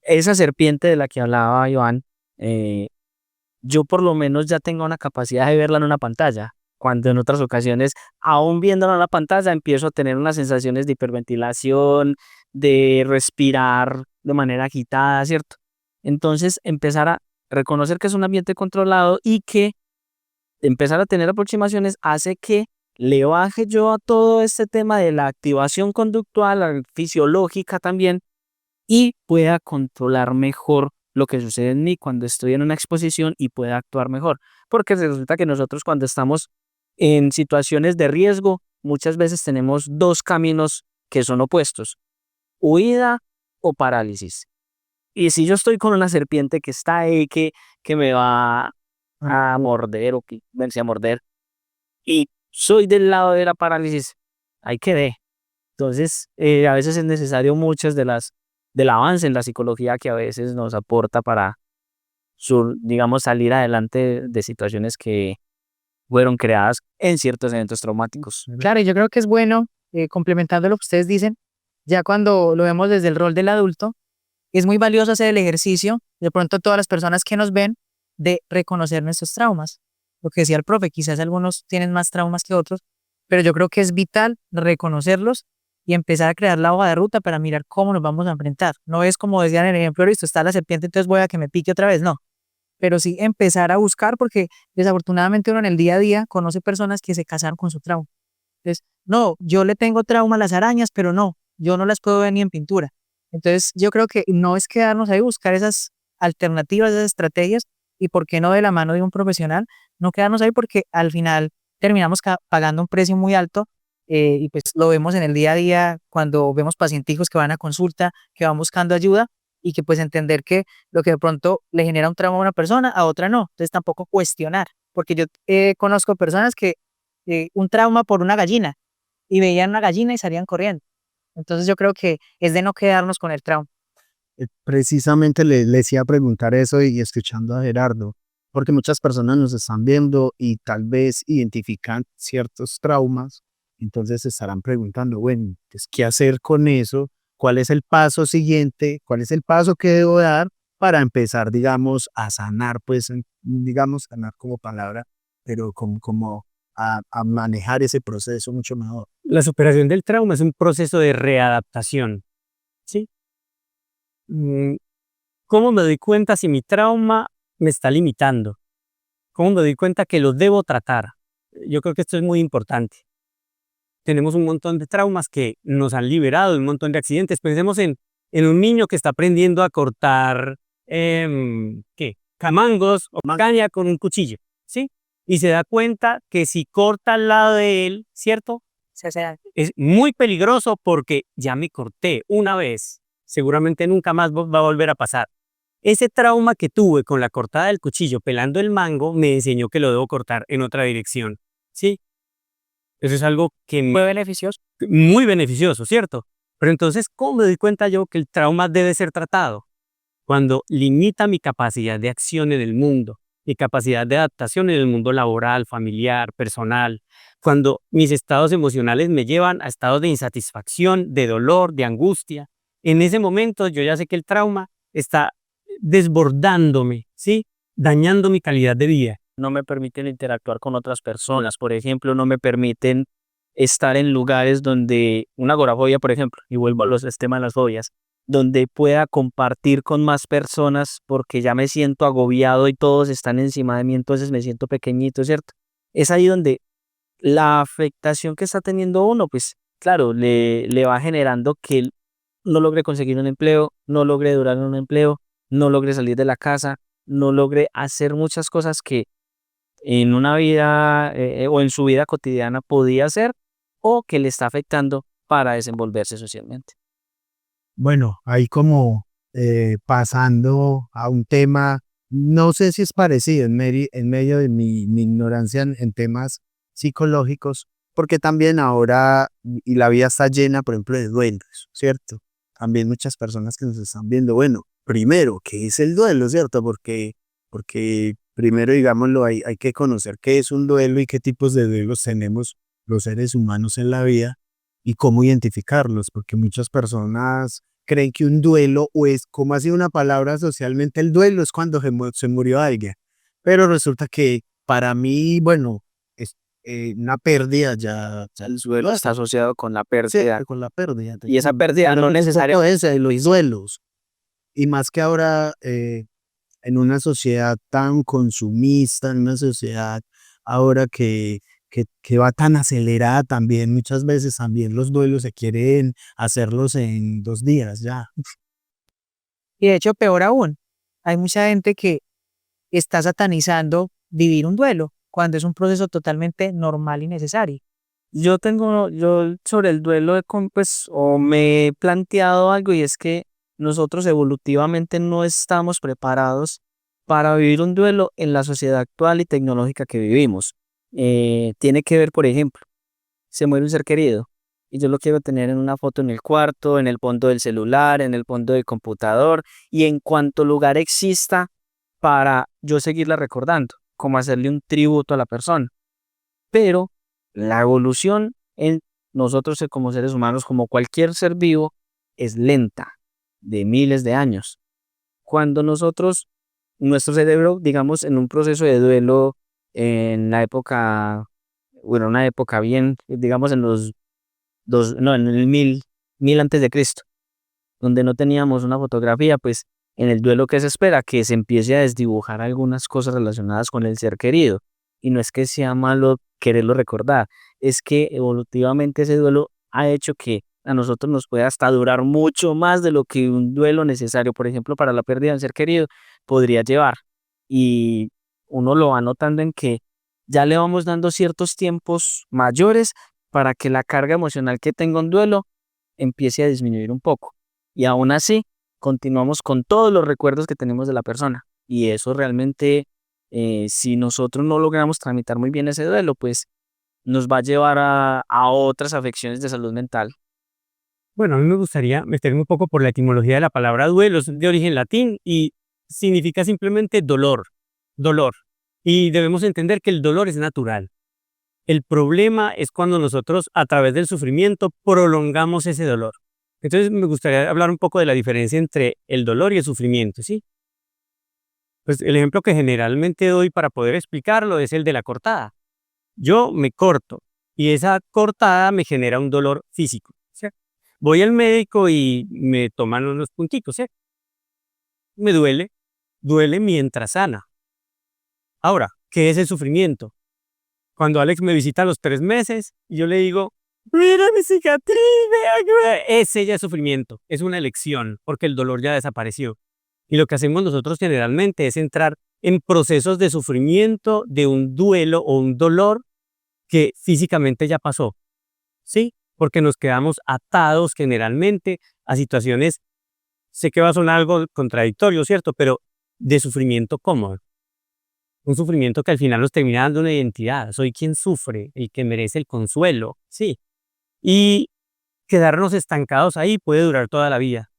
esa serpiente de la que hablaba Iván, yo por lo menos ya tengo una capacidad de verla en una pantalla, cuando en otras ocasiones, aún viéndola en la pantalla, empiezo a tener unas sensaciones de hiperventilación, de respirar de manera agitada, ¿cierto? Entonces, empezar a reconocer que es un ambiente controlado y que empezar a tener aproximaciones hace que le baje yo a todo este tema de la activación conductual, fisiológica también, y pueda controlar mejor lo que sucede en mí cuando estoy en una exposición y pueda actuar mejor. Porque resulta que nosotros cuando estamos en situaciones de riesgo, muchas veces tenemos dos caminos que son opuestos, huida o parálisis. Y si yo estoy con una serpiente que está ahí, que me va a morder o que vence a morder, y soy del lado de la parálisis, ahí quedé. Entonces, a veces es necesario muchas del avance en la psicología que a veces nos aporta para, digamos, salir adelante de situaciones que fueron creadas en ciertos eventos traumáticos. Claro, y yo creo que es bueno, complementando lo que ustedes dicen, ya cuando lo vemos desde el rol del adulto, es muy valioso hacer el ejercicio, de pronto todas las personas que nos ven, de reconocer nuestros traumas. Lo que decía el profe, quizás algunos tienen más traumas que otros, pero yo creo que es vital reconocerlos y empezar a crear la hoja de ruta para mirar cómo nos vamos a enfrentar. No es como decían en el ejemplo, listo, está la serpiente, entonces voy a que me pique otra vez, no. Pero sí empezar a buscar, porque desafortunadamente uno en el día a día conoce personas que se casaron con su trauma. Entonces, no, yo le tengo trauma a las arañas, pero no, yo no las puedo ver ni en pintura. Entonces, yo creo que no es quedarnos ahí, buscar esas alternativas, esas estrategias, y por qué no de la mano de un profesional, no quedarnos ahí porque al final terminamos pagando un precio muy alto, y pues lo vemos en el día a día cuando vemos pacienticos que van a consulta, que van buscando ayuda y que pues entender que lo que de pronto le genera un trauma a una persona, a otra no. Entonces tampoco cuestionar, porque yo conozco personas que un trauma por una gallina y veían una gallina y salían corriendo. Entonces yo creo que es de no quedarnos con el trauma. Precisamente les iba a preguntar eso y escuchando a Gerardo, porque muchas personas nos están viendo y tal vez identifican ciertos traumas, entonces se estarán preguntando, bueno, pues, ¿qué hacer con eso? ¿Cuál es el paso siguiente? ¿Cuál es el paso que debo dar para empezar, digamos, a sanar, pues, digamos, sanar como palabra, pero como a manejar ese proceso mucho mejor? La superación del trauma es un proceso de readaptación, ¿sí? ¿Cómo me doy cuenta si mi trauma me está limitando? ¿Cómo me doy cuenta que lo debo tratar? Yo creo que esto es muy importante. Tenemos un montón de traumas que nos han liberado, un montón de accidentes. Pensemos en un niño que está aprendiendo a cortar camangos o caña con un cuchillo, ¿sí? Y se da cuenta que si corta al lado de él, ¿cierto? Es muy peligroso porque ya me corté una vez. Seguramente nunca más va a volver a pasar. Ese trauma que tuve con la cortada del cuchillo pelando el mango me enseñó que lo debo cortar en otra dirección, ¿sí? Eso es algo que Fue beneficioso. muy beneficioso, ¿cierto? Pero entonces, ¿cómo me doy cuenta yo que el trauma debe ser tratado? Cuando limita mi capacidad de acción en el mundo, mi capacidad de adaptación en el mundo laboral, familiar, personal, cuando mis estados emocionales me llevan a estados de insatisfacción, de dolor, de angustia. En ese momento yo ya sé que el trauma está desbordándome, ¿sí? Dañando mi calidad de vida. No me permiten interactuar con otras personas, por ejemplo, no me permiten estar en lugares donde una agorafobia, por ejemplo, y vuelvo a los temas de las fobias, donde pueda compartir con más personas porque ya me siento agobiado y todos están encima de mí, entonces me siento pequeñito, ¿cierto? Es ahí donde la afectación que está teniendo uno, pues claro, le va generando que no logre conseguir un empleo, no logre durar en un empleo, no logre salir de la casa, no logre hacer muchas cosas que en una vida o en su vida cotidiana podía hacer o que le está afectando para desenvolverse socialmente. Bueno, ahí como pasando a un tema, no sé si es parecido en medio de mi ignorancia en temas psicológicos, porque también ahora y la vida está llena, por ejemplo, de duelos, ¿cierto? También muchas personas que nos están viendo, bueno, primero, ¿qué es el duelo, cierto? Porque primero, digámoslo, hay que conocer qué es un duelo y qué tipos de duelos tenemos los seres humanos en la vida y cómo identificarlos, porque muchas personas creen que un duelo o es como ha sido una palabra socialmente, el duelo es cuando se murió alguien, pero resulta que para mí, bueno, es una pérdida ya El duelo está asociado con la sí, pérdida con la pérdida. y esa pérdida no Pero necesariamente ese, los duelos, y más que ahora en una sociedad tan consumista, en una sociedad ahora que va tan acelerada también, muchas veces también los duelos se quieren hacerlos en 2 días ya. Y de hecho, peor aún, hay mucha gente que está satanizando vivir un duelo cuando es un proceso totalmente normal y necesario. yo sobre el duelo pues, o me he planteado algo y es que nosotros evolutivamente no estamos preparados para vivir un duelo en la sociedad actual y tecnológica que vivimos. Tiene que ver, por ejemplo, se muere un ser querido. y yo lo quiero tener en una foto en el cuarto, en el fondo del celular, en el fondo del computador y en cuanto lugar exista para yo seguirla recordando, como hacerle un tributo a la persona. Pero la evolución en nosotros como seres humanos, como cualquier ser vivo, es lenta, de miles de años. Cuando nosotros, nuestro cerebro, digamos, en un proceso de duelo, en la época, bueno, una época bien, digamos en los no, en el 1000 antes de Cristo, donde no teníamos una fotografía, pues en el duelo que se espera que se empiece a desdibujar algunas cosas relacionadas con el ser querido. Y no es que sea malo quererlo recordar, es que evolutivamente ese duelo ha hecho que a nosotros nos pueda hasta durar mucho más de lo que un duelo necesario, por ejemplo, para la pérdida de un ser querido, podría llevar. Y uno lo va notando en que ya le vamos dando ciertos tiempos mayores para que la carga emocional que tenga un duelo empiece a disminuir un poco. Y aún así, continuamos con todos los recuerdos que tenemos de la persona. Y eso realmente, si nosotros no logramos tramitar muy bien ese duelo, pues nos va a llevar a otras afecciones de salud mental. Bueno, a mí me gustaría meterme un poco por la etimología de la palabra duelo, es de origen latín y significa simplemente dolor, dolor. Y debemos entender que el dolor es natural. El problema es cuando nosotros, a través del sufrimiento, prolongamos ese dolor. Entonces, me gustaría hablar un poco de la diferencia entre el dolor y el sufrimiento, ¿sí? Pues el ejemplo que generalmente doy para poder explicarlo es el de la cortada. Yo me corto y esa cortada me genera un dolor físico, ¿cierto? Voy al médico y me toman unos punticos, ¿cierto? Me duele, duele mientras sana. Ahora, ¿qué es el sufrimiento? Cuando Alex me visita a los 3 meses y yo le digo, mira mi cicatriz, ese ya es sufrimiento, es una elección, porque el dolor ya desapareció. Y lo que hacemos nosotros generalmente es entrar en procesos de sufrimiento, de un duelo o un dolor que físicamente ya pasó, ¿sí? Porque nos quedamos atados generalmente a situaciones, sé que va a sonar algo contradictorio, ¿cierto? Pero de sufrimiento cómodo. Un sufrimiento que al final nos termina dando una identidad. Soy quien sufre, el que merece el consuelo, sí. Y quedarnos estancados ahí puede durar toda la vida.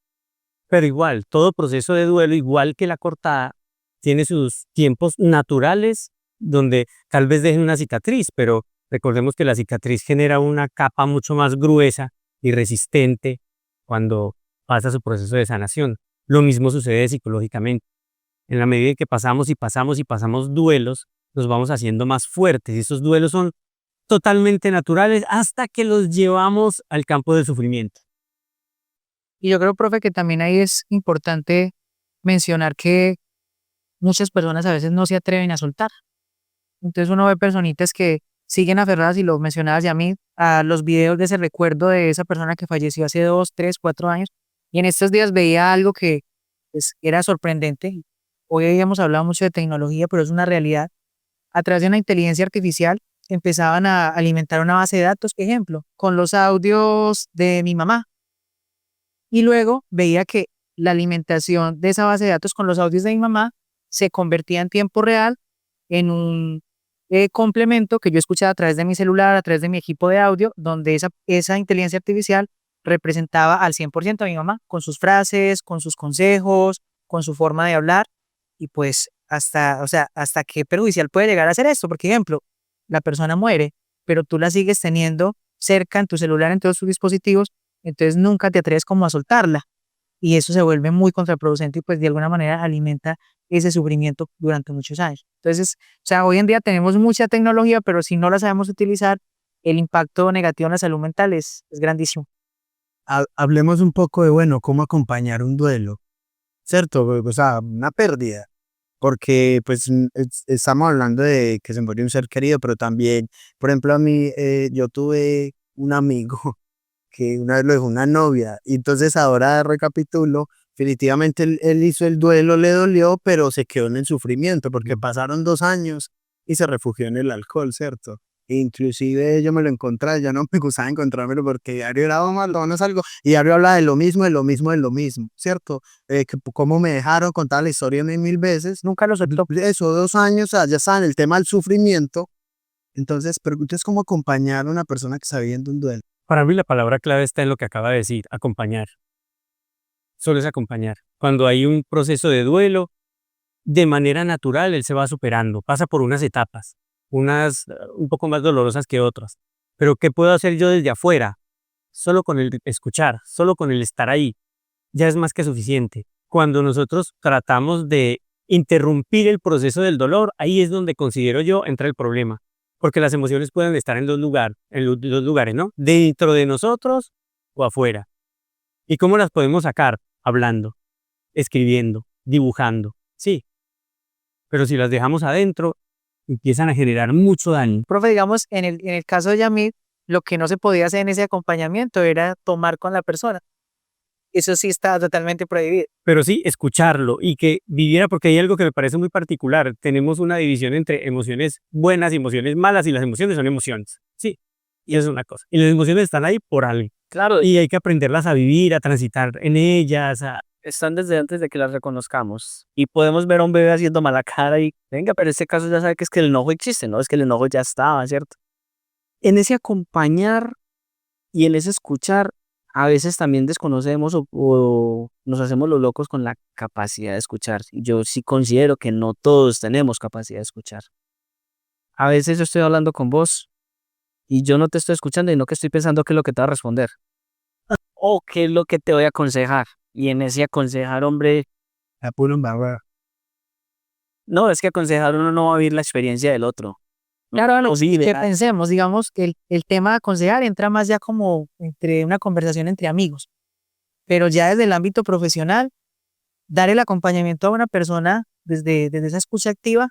Pero igual, todo proceso de duelo, igual que la cortada, tiene sus tiempos naturales donde tal vez dejen una cicatriz, pero recordemos que la cicatriz genera una capa mucho más gruesa y resistente cuando pasa su proceso de sanación. Lo mismo sucede psicológicamente. En la medida en que pasamos y pasamos y pasamos duelos, nos vamos haciendo más fuertes. Y esos duelos son totalmente naturales hasta que los llevamos al campo del sufrimiento. Y yo creo, profe, que también ahí es importante mencionar que muchas personas a veces no se atreven a soltar. Entonces uno ve personitas que siguen aferradas, y lo mencionabas ya a mí, a los videos de ese recuerdo de esa persona que falleció hace 2, 3, 4 años. Y en estos días veía algo que pues, era sorprendente. Hoy habíamos hablado mucho de tecnología, pero es una realidad. A través de una inteligencia artificial empezaban a alimentar una base de datos, ejemplo, con los audios de mi mamá. Y luego veía que la alimentación de esa base de datos con los audios de mi mamá se convertía en tiempo real en un complemento que yo escuchaba a través de mi celular, a través de mi equipo de audio, donde esa inteligencia artificial representaba al 100% a mi mamá, con sus frases, con sus consejos, con su forma de hablar. Y pues hasta qué perjudicial puede llegar a ser esto. Por ejemplo, la persona muere, pero tú la sigues teniendo cerca en tu celular, en todos tus dispositivos, entonces nunca te atreves como a soltarla. Y eso se vuelve muy contraproducente y pues de alguna manera alimenta ese sufrimiento durante muchos años. Entonces, o sea, hoy en día tenemos mucha tecnología, pero si no la sabemos utilizar, el impacto negativo en la salud mental es grandísimo. Hablemos un poco de, bueno, cómo acompañar un duelo, ¿cierto? O sea, una pérdida. Porque pues estamos hablando de que se murió un ser querido, pero también, por ejemplo, a mí, yo tuve un amigo que una vez lo dejó una novia, y entonces ahora recapitulo, definitivamente él hizo el duelo, le dolió, pero se quedó en el sufrimiento, porque pasaron 2 años y se refugió en el alcohol, ¿cierto? E inclusive yo me lo encontré, ya no me gustaba encontrármelo porque diario era no algo, y diario habla de lo mismo, de lo mismo, de lo mismo, ¿cierto? Que cómo me dejaron contar la historia 1000 veces. Nunca lo soltó. Eso, 2 años, o sea, ya está en el tema del sufrimiento. Entonces, pero entonces, ¿cómo acompañar a una persona que está viviendo un duelo? Para mí la palabra clave está en lo que acaba de decir, acompañar. Solo es acompañar. Cuando hay un proceso de duelo, de manera natural él se va superando, pasa por unas etapas, unas un poco más dolorosas que otras. Pero ¿qué puedo hacer yo desde afuera? Solo con el escuchar, solo con el estar ahí, ya es más que suficiente. Cuando nosotros tratamos de interrumpir el proceso del dolor, ahí es donde considero yo entra el problema. Porque las emociones pueden estar en dos lugares, ¿no? Dentro de nosotros o afuera. ¿Y cómo las podemos sacar? Hablando, escribiendo, dibujando. Sí, pero si las dejamos adentro, empiezan a generar mucho daño. Profe, digamos, en el caso de Yamil, lo que no se podía hacer en ese acompañamiento era tomar con la persona. Eso sí está totalmente prohibido. Pero sí, escucharlo y que viviera, porque hay algo que me parece muy particular. Tenemos una división entre emociones buenas y emociones malas, y las emociones son emociones. Sí, y eso es una cosa. Y las emociones están ahí por algo. Claro, Y hay que aprenderlas a vivir, a transitar en ellas. están desde antes de que las reconozcamos. Y podemos ver a un bebé haciendo mala cara y, venga, pero en este caso ya sabe que es que el enojo existe, ¿no? Es que el enojo ya estaba, ¿cierto? En ese acompañar y en ese escuchar, a veces también desconocemos o nos hacemos los locos con la capacidad de escuchar. Y yo sí considero que no todos tenemos capacidad de escuchar. A veces yo estoy hablando con vos y yo no te estoy escuchando y no que estoy pensando qué es lo que te va a responder o qué es lo que te voy a aconsejar. Y en ese aconsejar, hombre, no, es que aconsejar uno no va a vivir la experiencia del otro. Claro, O sí, que ¿verdad? pensemos, digamos, que el tema de aconsejar entra más ya como entre una conversación entre amigos, pero ya desde el ámbito profesional, dar el acompañamiento a una persona desde esa escucha activa,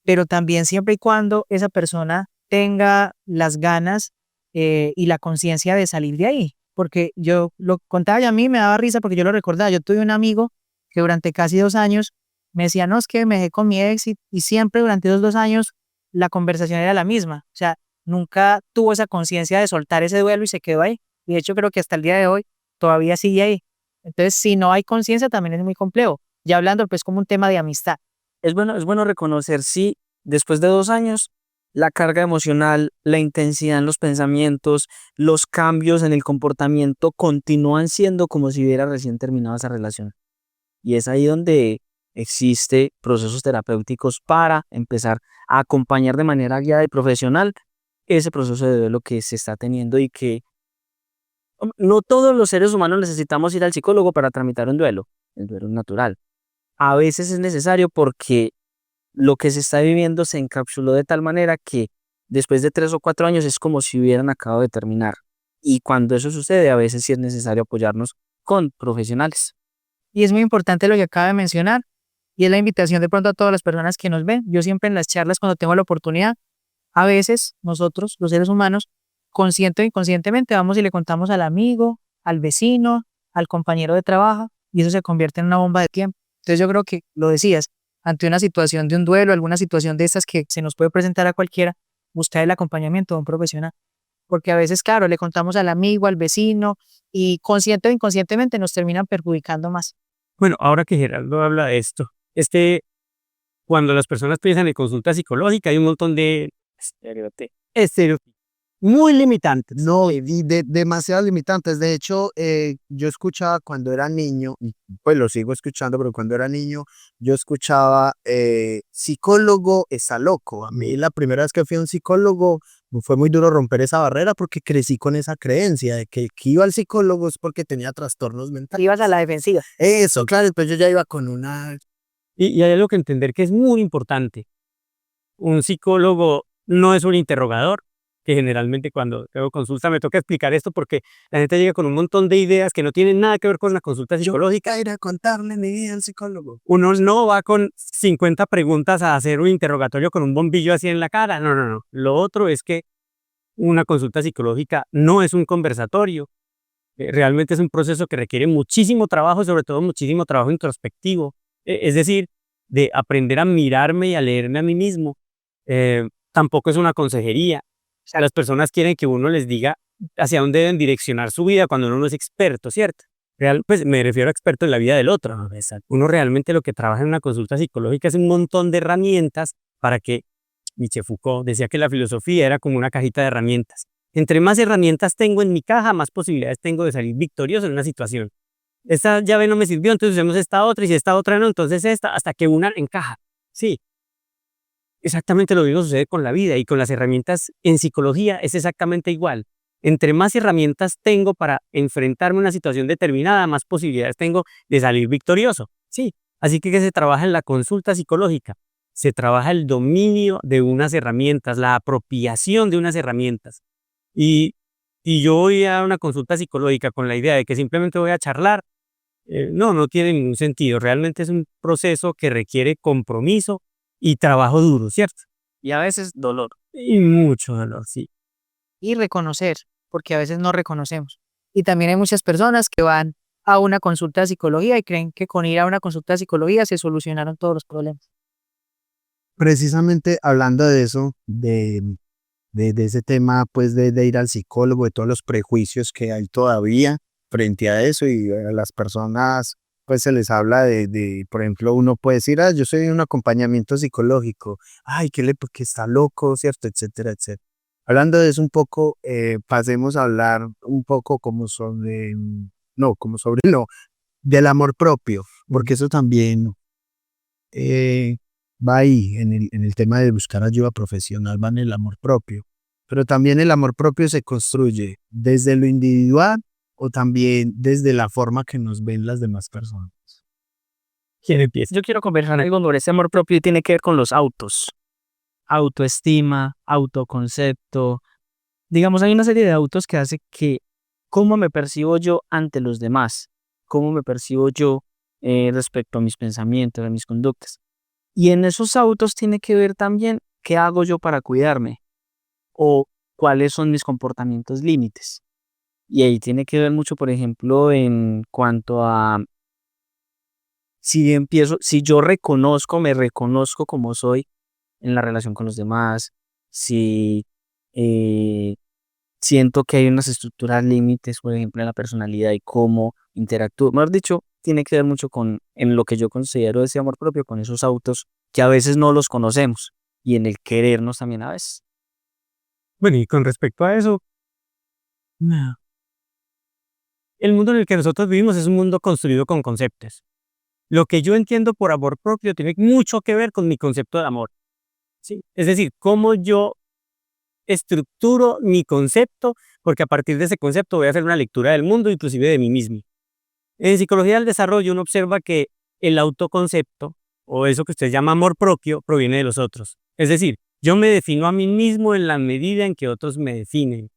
pero también siempre y cuando esa persona tenga las ganas y la conciencia de salir de ahí. Porque yo lo contaba y a mí me daba risa porque yo lo recordaba. Yo tuve un amigo que durante casi 2 años me decía, no, es que me dejé con mi ex y siempre durante esos 2 años la conversación era la misma. O sea, nunca tuvo esa conciencia de soltar ese duelo y se quedó ahí. Y de hecho creo que hasta el día de hoy todavía sigue ahí. Entonces, si no hay conciencia también es muy complejo. Ya hablando pues como un tema de amistad. Es bueno reconocer si después de 2 años la carga emocional, la intensidad en los pensamientos, los cambios en el comportamiento continúan siendo como si hubiera recién terminado esa relación. Y es ahí donde existe procesos terapéuticos para empezar a acompañar de manera guiada y profesional ese proceso de duelo que se está teniendo y que no todos los seres humanos necesitamos ir al psicólogo para tramitar un duelo. El duelo es natural. A veces es necesario porque lo que se está viviendo se encapsuló de tal manera que después de 3 o 4 años es como si hubieran acabado de terminar. Y cuando eso sucede, a veces sí es necesario apoyarnos con profesionales. Y es muy importante lo que acaba de mencionar y es la invitación de pronto a todas las personas que nos ven. Yo siempre en las charlas cuando tengo la oportunidad, a veces nosotros, los seres humanos, consciente o inconscientemente vamos y le contamos al amigo, al vecino, al compañero de trabajo y eso se convierte en una bomba de tiempo. Entonces yo creo que lo decías, ante una situación de un duelo, alguna situación de estas que se nos puede presentar a cualquiera, buscar el acompañamiento de un profesional. Porque a veces, claro, le contamos al amigo, al vecino y consciente o inconscientemente nos terminan perjudicando más. Bueno, ahora que Gerardo habla de esto, cuando las personas piensan en consulta psicológica, hay un montón de estereotipos muy limitantes. No, y demasiado limitantes. De hecho, yo escuchaba cuando era niño, y pues lo sigo escuchando, pero cuando era niño, yo escuchaba psicólogo está loco. A mí la primera vez que fui a un psicólogo fue muy duro romper esa barrera porque crecí con esa creencia de que iba al psicólogo es porque tenía trastornos mentales. Ibas a la defensiva. Eso, claro, pues yo ya iba con una... Y hay algo que entender que es muy importante. Un psicólogo no es un interrogador, que generalmente cuando tengo consulta me toca explicar esto porque la gente llega con un montón de ideas que no tienen nada que ver con la consulta psicológica. Yo ir a contarle mi vida al psicólogo. Uno no va con 50 preguntas a hacer un interrogatorio con un bombillo así en la cara. No, no, no. Lo otro es que una consulta psicológica no es un conversatorio. Realmente es un proceso que requiere muchísimo trabajo, sobre todo muchísimo trabajo introspectivo. Es decir, de aprender a mirarme y a leerme a mí mismo. Tampoco es una consejería. O sea, las personas quieren que uno les diga hacia dónde deben direccionar su vida cuando uno no es experto, ¿cierto? Pues me refiero a experto en la vida del otro, ¿no? Uno realmente lo que trabaja en una consulta psicológica es un montón de herramientas para que Michel Foucault decía que la filosofía era como una cajita de herramientas. Entre más herramientas tengo en mi caja, más posibilidades tengo de salir victorioso en una situación. Esta llave no me sirvió, entonces usemos esta otra, y si esta otra no, entonces esta, hasta que una encaja. Sí, exactamente lo mismo sucede con la vida y con las herramientas en psicología es exactamente igual. Entre más herramientas tengo para enfrentarme a una situación determinada, más posibilidades tengo de salir victorioso. Sí, así que se trabaja en la consulta psicológica. Se trabaja el dominio de unas herramientas, la apropiación de unas herramientas. Y, y yo voy a una consulta psicológica con la idea de que simplemente voy a charlar. No tiene ningún sentido. Realmente es un proceso que requiere compromiso y trabajo duro, ¿cierto? Y a veces dolor. Y mucho dolor, sí. Y reconocer, porque a veces no reconocemos. Y también hay muchas personas que van a una consulta de psicología y creen que con ir a una consulta de psicología se solucionaron todos los problemas. Precisamente hablando de eso, de ese tema, pues de ir al psicólogo, de todos los prejuicios que hay todavía frente a eso y a las personas, pues se les habla por ejemplo, uno puede decir, yo soy en un acompañamiento psicológico, ay, porque está loco, ¿cierto? Etcétera, etcétera. Hablando de eso un poco, pasemos a hablar un poco no, del amor propio, porque eso también eh, va ahí en el tema de buscar ayuda profesional, va en el amor propio. Pero también el amor propio se construye desde lo individual o también desde la forma que nos ven las demás personas. ¿Quién empieza? Yo quiero conversar algo sobre ese amor propio y tiene que ver con los autos. Autoestima, autoconcepto. Digamos, hay una serie de autos que hace que cómo me percibo yo ante los demás, cómo me percibo yo respecto a mis pensamientos, a mis conductas. Y en esos autos tiene que ver también qué hago yo para cuidarme o cuáles son mis comportamientos límites. Y ahí tiene que ver mucho, por ejemplo, en cuanto a si yo me reconozco como soy en la relación con los demás, si eh, siento que hay unas estructuras límites, por ejemplo, en la personalidad y cómo interactúo. Mejor dicho, tiene que ver mucho en lo que yo considero ese amor propio, con esos autos que a veces no los conocemos y en el querernos también a veces. Bueno, y con respecto a eso, no. El mundo en el que nosotros vivimos es un mundo construido con conceptos. Lo que yo entiendo por amor propio tiene mucho que ver con mi concepto de amor. ¿Sí? Es decir, cómo yo estructuro mi concepto, porque a partir de ese concepto voy a hacer una lectura del mundo, inclusive de mí mismo. En psicología del desarrollo uno observa que el autoconcepto, o eso que usted llama amor propio, proviene de los otros. Es decir, yo me defino a mí mismo en la medida en que otros me definen.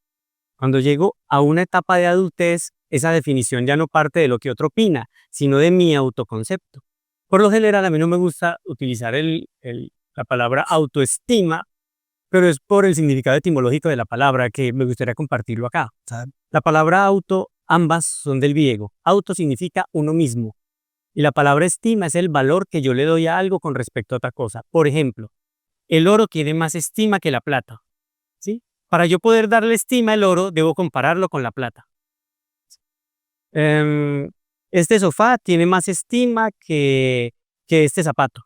Cuando llego a una etapa de adultez, esa definición ya no parte de lo que otro opina, sino de mi autoconcepto. Por lo general, a mí no me gusta utilizar la palabra autoestima, pero es por el significado etimológico de la palabra que me gustaría compartirlo acá. La palabra auto, ambas son del griego. Auto significa uno mismo. Y la palabra estima es el valor que yo le doy a algo con respecto a otra cosa. Por ejemplo, el oro tiene más estima que la plata. ¿Sí? Para yo poder darle estima al oro, debo compararlo con la plata. Este sofá tiene más estima que este zapato,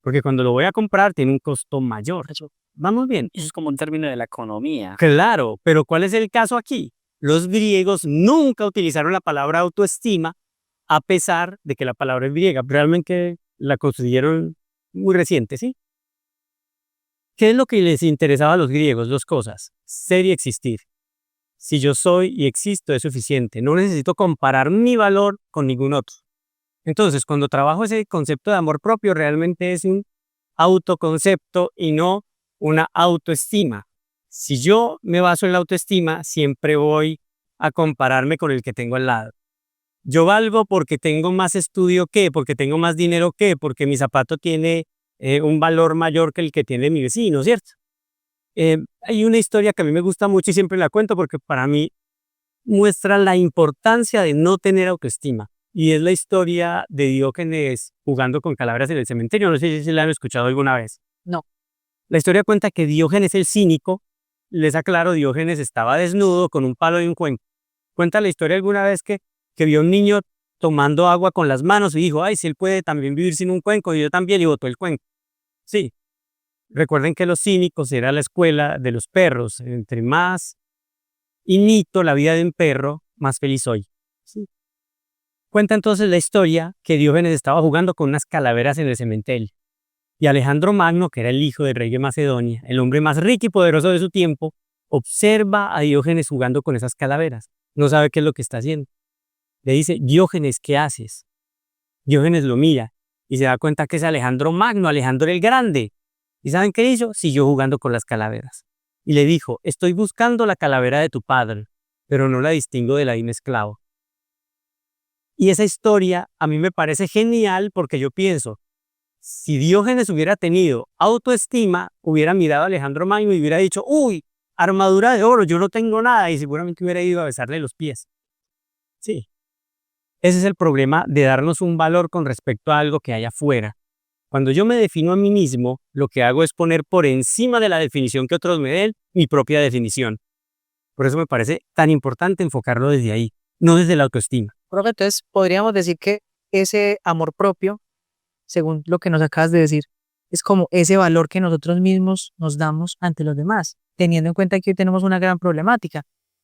porque cuando lo voy a comprar tiene un costo mayor. Vamos bien. Eso es como un término de la economía. Claro, pero ¿cuál es el caso aquí? Los griegos nunca utilizaron la palabra autoestima, a pesar de que la palabra es griega. Realmente la construyeron muy reciente, ¿sí? ¿Qué es lo que les interesaba a los griegos? Dos cosas: ser y existir. Si yo soy y existo es suficiente. No necesito comparar mi valor con ningún otro. Entonces, cuando trabajo ese concepto de amor propio, realmente es un autoconcepto y no una autoestima. Si yo me baso en la autoestima, siempre voy a compararme con el que tengo al lado. Yo valgo porque tengo más estudio que, porque tengo más dinero que, porque mi zapato tiene un valor mayor que el que tiene mi vecino, ¿cierto? Hay una historia que a mí me gusta mucho y siempre la cuento porque para mí muestra la importancia de no tener autoestima. Y es la historia de Diógenes jugando con calabras en el cementerio. No sé si la han escuchado alguna vez. No. La historia cuenta que Diógenes el cínico, les aclaro, Diógenes estaba desnudo con un palo y un cuenco. Cuenta la historia alguna vez que vio a un niño tomando agua con las manos y dijo, ay, si él puede también vivir sin un cuenco, y yo también, y botó el cuenco. Sí. Recuerden que los cínicos era la escuela de los perros. Entre más imito la vida de un perro, más feliz soy. ¿Sí? Cuenta entonces la historia que Diógenes estaba jugando con unas calaveras en el cementerio. Y Alejandro Magno, que era el hijo del rey de Macedonia, el hombre más rico y poderoso de su tiempo, observa a Diógenes jugando con esas calaveras. No sabe qué es lo que está haciendo. Le dice, Diógenes, ¿qué haces? Diógenes lo mira y se da cuenta que es Alejandro Magno, Alejandro el Grande. ¿Y saben qué hizo? Siguió jugando con las calaveras. Y le dijo, estoy buscando la calavera de tu padre, pero no la distingo de la de un esclavo. Y esa historia a mí me parece genial porque yo pienso, si Diógenes hubiera tenido autoestima, hubiera mirado a Alejandro Magno y hubiera dicho, uy, armadura de oro, yo no tengo nada, y seguramente hubiera ido a besarle los pies. Sí. Ese es el problema de darnos un valor con respecto a algo que hay afuera. Cuando yo me defino a mí mismo, lo que hago es poner por encima de la definición que otros me den mi propia definición. Por eso me parece tan importante enfocarlo desde ahí, no desde la autoestima. Profe, entonces podríamos decir que ese amor propio, según lo que nos acabas de decir, es como ese valor que nosotros mismos nos damos ante los demás, teniendo en cuenta que hoy tenemos una gran problemática,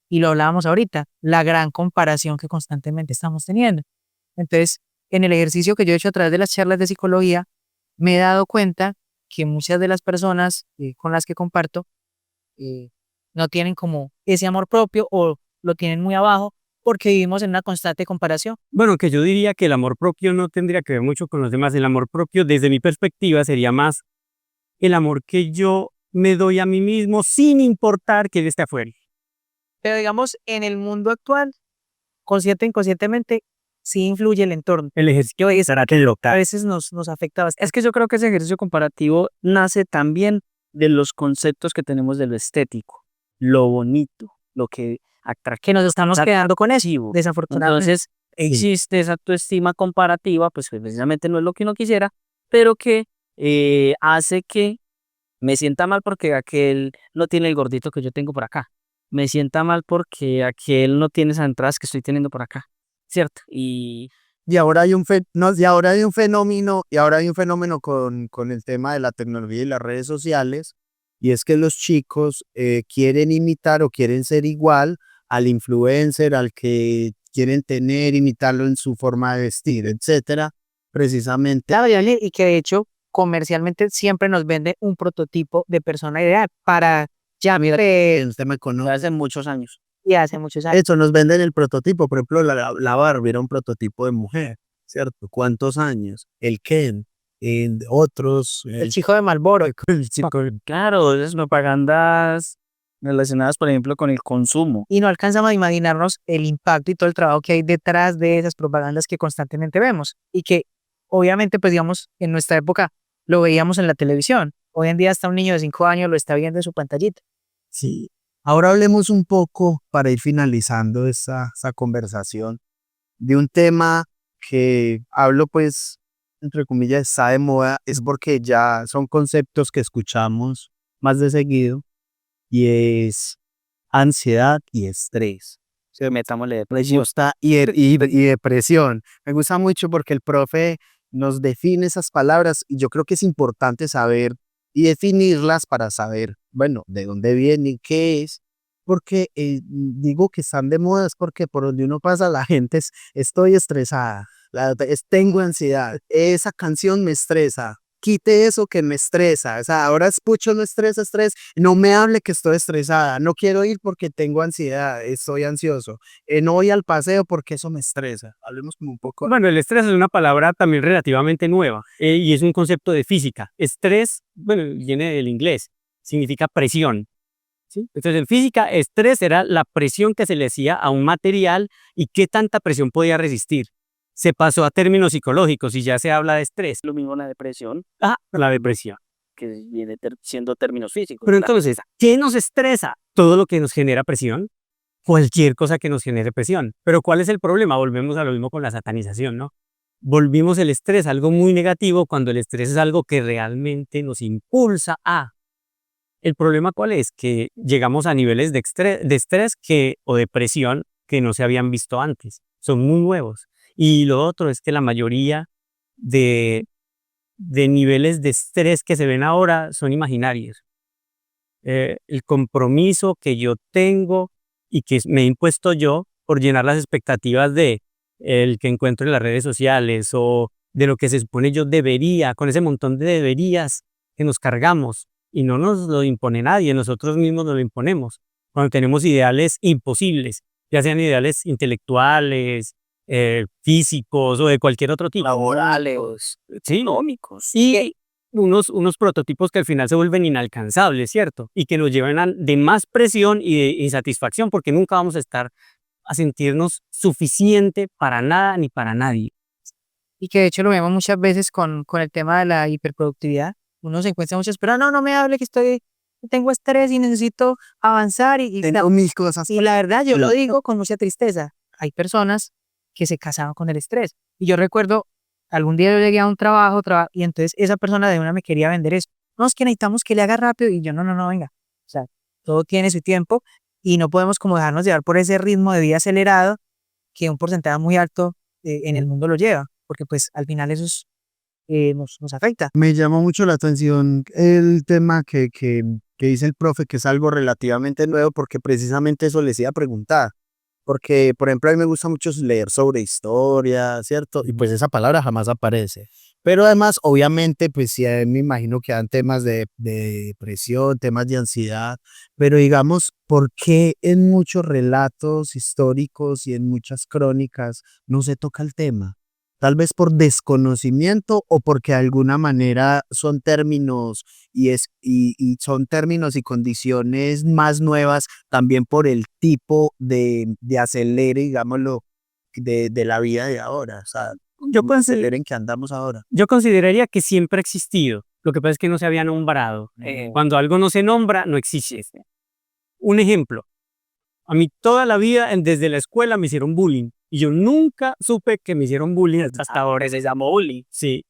y lo hablábamos ahorita, la gran comparación que constantemente estamos teniendo. Entonces, en el ejercicio que yo he hecho a través de las charlas de psicología, me he dado cuenta que muchas de las personas con las que comparto no tienen como ese amor propio o lo tienen muy abajo porque vivimos en una constante comparación. Bueno, que yo diría que el amor propio no tendría que ver mucho con los demás. El amor propio, desde mi perspectiva, sería más el amor que yo me doy a mí mismo sin importar quién esté afuera. Pero digamos, en el mundo actual, consciente e inconscientemente, sí influye el entorno. El ejercicio de estar A veces nos afecta bastante. Es que yo creo que ese ejercicio comparativo nace también de los conceptos que tenemos de lo estético, lo bonito, lo que Que nos estamos quedando con eso, atractivo. desafortunadamente. Entonces, existe esa autoestima comparativa, pues que precisamente no es lo que uno quisiera, pero que hace que me sienta mal porque aquel no tiene el gordito que yo tengo por acá. Me sienta mal porque aquel no tiene esas entradas que estoy teniendo por acá, ¿cierto? Y Y ahora hay un y ahora hay un fenómeno con el tema de la tecnología y las redes sociales, y es que los chicos quieren imitar o quieren ser igual al influencer, al que quieren tener, imitarlo en su forma de vestir, etcétera, precisamente. Claro, y que de hecho comercialmente siempre nos vende un prototipo de persona ideal para ya El tema económico. hace muchos años. y hace muchos años. Eso nos venden el prototipo, por ejemplo, la Barbie era un prototipo de mujer, ¿cierto? ¿Cuántos años? El Ken, otros, El chico de Marlboro. el chico, Claro, esas propagandas relacionadas, por ejemplo, con el consumo. Y no alcanzamos a imaginarnos el impacto y todo el trabajo que hay detrás de esas propagandas que constantemente vemos y que obviamente, pues digamos, en nuestra época lo veíamos en la televisión. Hoy en día hasta un niño de 5 años lo está viendo en su pantallita. sí. Ahora hablemos un poco, para ir finalizando esa conversación, de un tema que hablo, pues, entre comillas, está de moda, es porque ya son conceptos que escuchamos más de seguido, y es ansiedad y estrés. Metámosle Me depresión. gusta y depresión. Me gusta mucho porque el profe nos define esas palabras y yo creo que es importante saber y definirlas para saber, bueno, de dónde vienen, qué es. Porque digo que están de moda es porque por donde uno pasa la gente es estoy estresada, tengo ansiedad, esa canción me estresa. Quite eso que me estresa, o sea, ahora escucho no estrés, no me hable que estoy estresada, no quiero ir porque tengo ansiedad, estoy ansioso, no voy al paseo porque eso me estresa. Hablemos como un poco. Bueno, el estrés es una palabra también relativamente nueva y es un concepto de física. Estrés, bueno, viene del inglés, significa presión. ¿Sí? Entonces, en física, estrés era la presión que se le hacía a un material y qué tanta presión podía resistir. Se pasó a términos psicológicos y ya se habla de estrés. Lo mismo la depresión, La depresión. que viene siendo términos físicos. Pero Claro. entonces, ¿qué nos estresa? Todo lo que nos genera presión, cualquier cosa que nos genere presión. Pero ¿cuál es el problema? Volvemos a lo mismo con la satanización, ¿no? Volvimos el estrés algo muy negativo cuando el estrés es algo que realmente nos impulsa a. El problema cuál es? Que llegamos a niveles de estrés o de presión que no se habían visto antes. Son muy nuevos. Y lo otro es que la mayoría de niveles de estrés que se ven ahora son imaginarios. El compromiso que yo tengo y que me he impuesto yo por llenar las expectativas de el que encuentro en las redes sociales o de lo que se supone yo debería, con ese montón de deberías que nos cargamos y no nos lo impone nadie, nosotros mismos nos lo imponemos. Cuando tenemos ideales imposibles, ya sean ideales intelectuales, físicos o de cualquier otro tipo. Laborales, Sí. económicos. Y unos prototipos que al final se vuelven inalcanzables, ¿cierto? Y que nos llevan de más presión y de insatisfacción porque nunca vamos a estar a sentirnos suficiente para nada ni para nadie. Y que de hecho lo vemos muchas veces con el tema de la hiperproductividad. Uno se encuentra muchas, pero no me hable que tengo estrés y necesito avanzar Tengo mil cosas. y la verdad yo lo digo con mucha tristeza. Hay personas que se casaban con el estrés. Y yo recuerdo, algún día yo llegué a un trabajo y entonces esa persona de una me quería vender eso. No, es que necesitamos que le haga rápido y yo no, venga. O sea, todo tiene su tiempo y no podemos como dejarnos llevar por ese ritmo de vida acelerado que un porcentaje muy alto en el mundo lo lleva, porque pues al final eso nos afecta. Me llamó mucho la atención el tema que dice el profe, que es algo relativamente nuevo, porque precisamente eso les iba a preguntar. Porque, por ejemplo, a mí me gusta mucho leer sobre historia, ¿cierto? Y pues esa palabra jamás aparece. Pero además, obviamente, pues sí, me imagino que dan temas de depresión, temas de ansiedad. Pero digamos, ¿por qué en muchos relatos históricos y en muchas crónicas no se toca el tema? Tal vez por desconocimiento o porque de alguna manera son términos y son términos y condiciones más nuevas también por el tipo de acelere, digámoslo, de la vida de ahora. O sea, Yo, acelere en que andamos ahora. yo consideraría que siempre ha existido. Lo que pasa es que no se había nombrado. Cuando algo no se nombra, no existe. Un ejemplo. A mí toda la vida, desde la escuela, me hicieron bullying. Y yo nunca supe que me hicieron bullying hasta ahora. Se llamó bullying. Sí.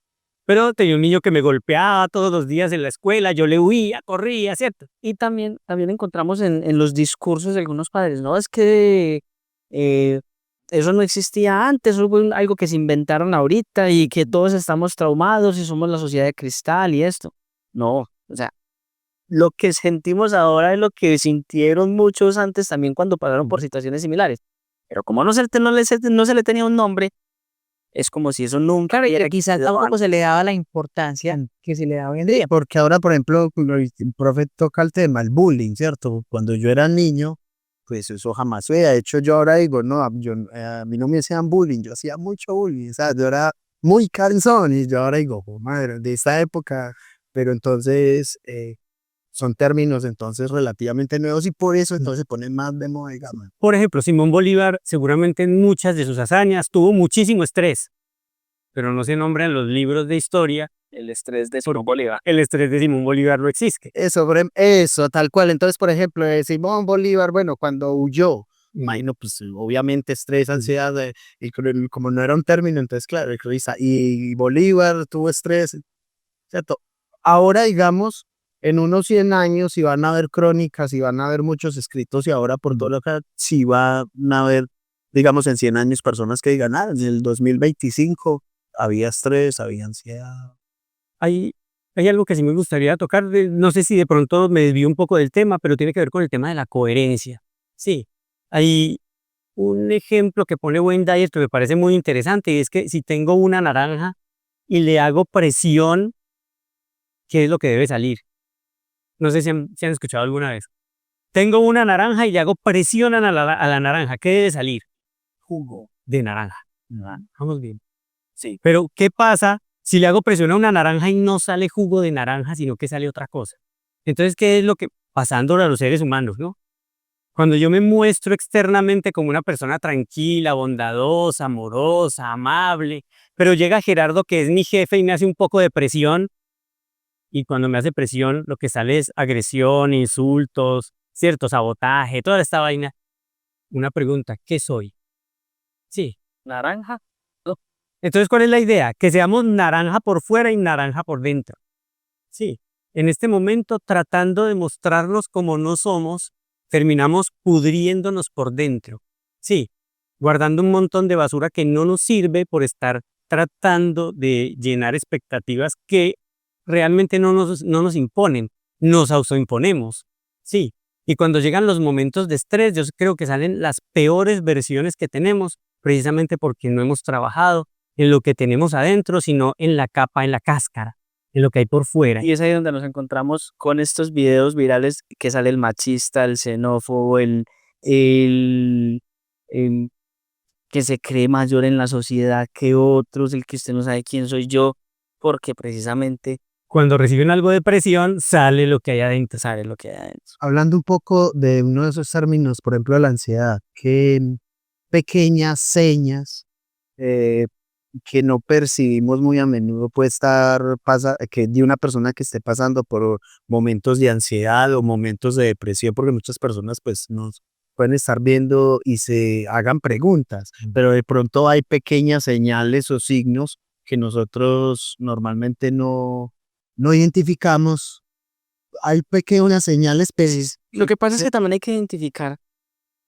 Pero tenía un niño que me golpeaba todos los días en la escuela. Yo le huía, corría, ¿cierto? Y también encontramos en los discursos de algunos padres, ¿no? Es que eso no existía antes, eso fue algo que se inventaron ahorita y que todos estamos traumados y somos la sociedad de cristal y esto. No, o sea, lo que sentimos ahora es lo que sintieron muchos antes también cuando pasaron por situaciones similares. Pero como no se le tenía un nombre, es como si eso nunca Claro, y hubiera que quizás existido tampoco antes. se le daba la importancia que se le da hoy en día. Porque ahora, por ejemplo, el profe toca el tema, el bullying, ¿cierto? Cuando yo era niño, pues eso jamás fue. De hecho, yo ahora digo, no, a mí no me hacían bullying, yo hacía mucho bullying, o sea, yo era muy cansón y yo ahora digo, oh, madre, de esta época, pero entonces son términos entonces relativamente nuevos y por eso entonces se ponen más de moda, digamos. Por ejemplo, Simón Bolívar seguramente en muchas de sus hazañas tuvo muchísimo estrés, pero no se nombra en los libros de historia. El estrés de Simón Bolívar. El estrés de Simón Bolívar no existe. Eso, tal cual. Entonces, por ejemplo, Simón Bolívar, bueno, cuando huyó, imagino, pues obviamente estrés, ansiedad, como no era un término, entonces, claro, y Bolívar tuvo estrés, ¿cierto? Ahora, digamos, en unos 100 años, si van a haber crónicas, y van a haber muchos escritos, y ahora por todo lo que, si van a haber, digamos, en 100 años, personas que digan, en el 2025 había estrés, había ansiedad. Hay algo que sí me gustaría tocar, no sé si de pronto me desvío un poco del tema, pero tiene que ver con el tema de la coherencia. Sí, hay un ejemplo que pone Wayne Dyer que me parece muy interesante y es que si tengo una naranja y le hago presión, ¿qué es lo que debe salir? No sé si han escuchado alguna vez. Tengo una naranja y le hago presión a la naranja, ¿qué debe salir? Jugo de naranja. Vamos bien. Sí. Pero, ¿qué pasa si le hago presión a una naranja y no sale jugo de naranja, sino que sale otra cosa? Entonces, ¿qué es lo que pasando a los seres humanos, no? Cuando yo me muestro externamente como una persona tranquila, bondadosa, amorosa, amable, pero llega Gerardo, que es mi jefe, y me hace un poco de presión, y cuando me hace presión, lo que sale es agresión, insultos, cierto, sabotaje, toda esta vaina. Una pregunta, ¿qué soy? Sí. Naranja. Entonces, ¿cuál es la idea? Que seamos naranja por fuera y naranja por dentro. Sí. En este momento, tratando de mostrarnos como no somos, terminamos pudriéndonos por dentro. Sí. Guardando un montón de basura que no nos sirve por estar tratando de llenar expectativas que realmente no nos imponen. Nos autoimponemos. Sí. Y cuando llegan los momentos de estrés, yo creo que salen las peores versiones que tenemos, precisamente porque no hemos trabajado en lo que tenemos adentro, sino en la capa, en la cáscara, en lo que hay por fuera. Y es ahí donde nos encontramos con estos videos virales que sale el machista, el xenófobo, el, el que se cree mayor en la sociedad que otros, el que usted no sabe quién soy yo, porque precisamente Cuando reciben algo de presión, sale lo que hay adentro. sabe lo que hay adentro. Hablando un poco de uno de esos términos, por ejemplo, la ansiedad, ¿qué pequeñas señas que no percibimos muy a menudo puede estar que de una persona que esté pasando por momentos de ansiedad o momentos de depresión? Porque muchas personas pues nos pueden estar viendo y se hagan preguntas, pero de pronto hay pequeñas señales o signos que nosotros normalmente no identificamos. Hay pequeñas señales, pues, Lo que pasa es que también hay que identificar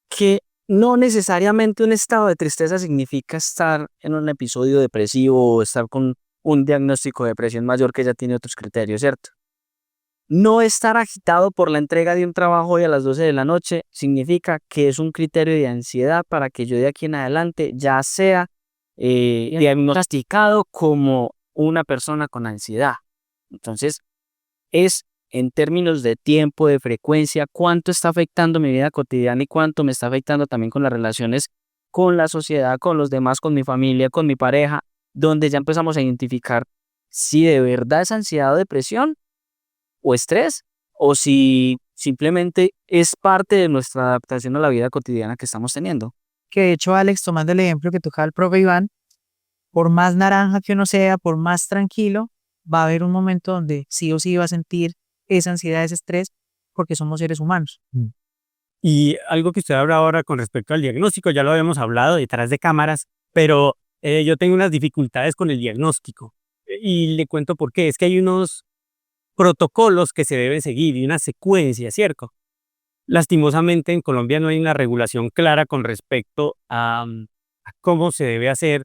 que no necesariamente un estado de tristeza significa estar en un episodio depresivo o estar con un diagnóstico de depresión mayor que ya tiene otros criterios, ¿cierto? No estar agitado por la entrega de un trabajo hoy a las 12 de la noche significa que es un criterio de ansiedad para que yo de aquí en adelante ya sea diagnosticado como una persona con ansiedad. Entonces, es en términos de tiempo, de frecuencia, cuánto está afectando mi vida cotidiana y cuánto me está afectando también con las relaciones con la sociedad, con los demás, con mi familia, con mi pareja, donde ya empezamos a identificar si de verdad es ansiedad o depresión o estrés, o si simplemente es parte de nuestra adaptación a la vida cotidiana que estamos teniendo. Que de hecho, Alex, tomando el ejemplo que tocaba el profe Iván, por más naranja que uno sea, por más tranquilo, va a haber un momento donde sí o sí va a sentir esa ansiedad, ese estrés, porque somos seres humanos. Y algo que usted habla ahora con respecto al diagnóstico, ya lo habíamos hablado detrás de cámaras, pero yo tengo unas dificultades con el diagnóstico. Y le cuento por qué. Es que hay unos protocolos que se deben seguir y una secuencia, ¿cierto? Lastimosamente en Colombia no hay una regulación clara con respecto a cómo se debe hacer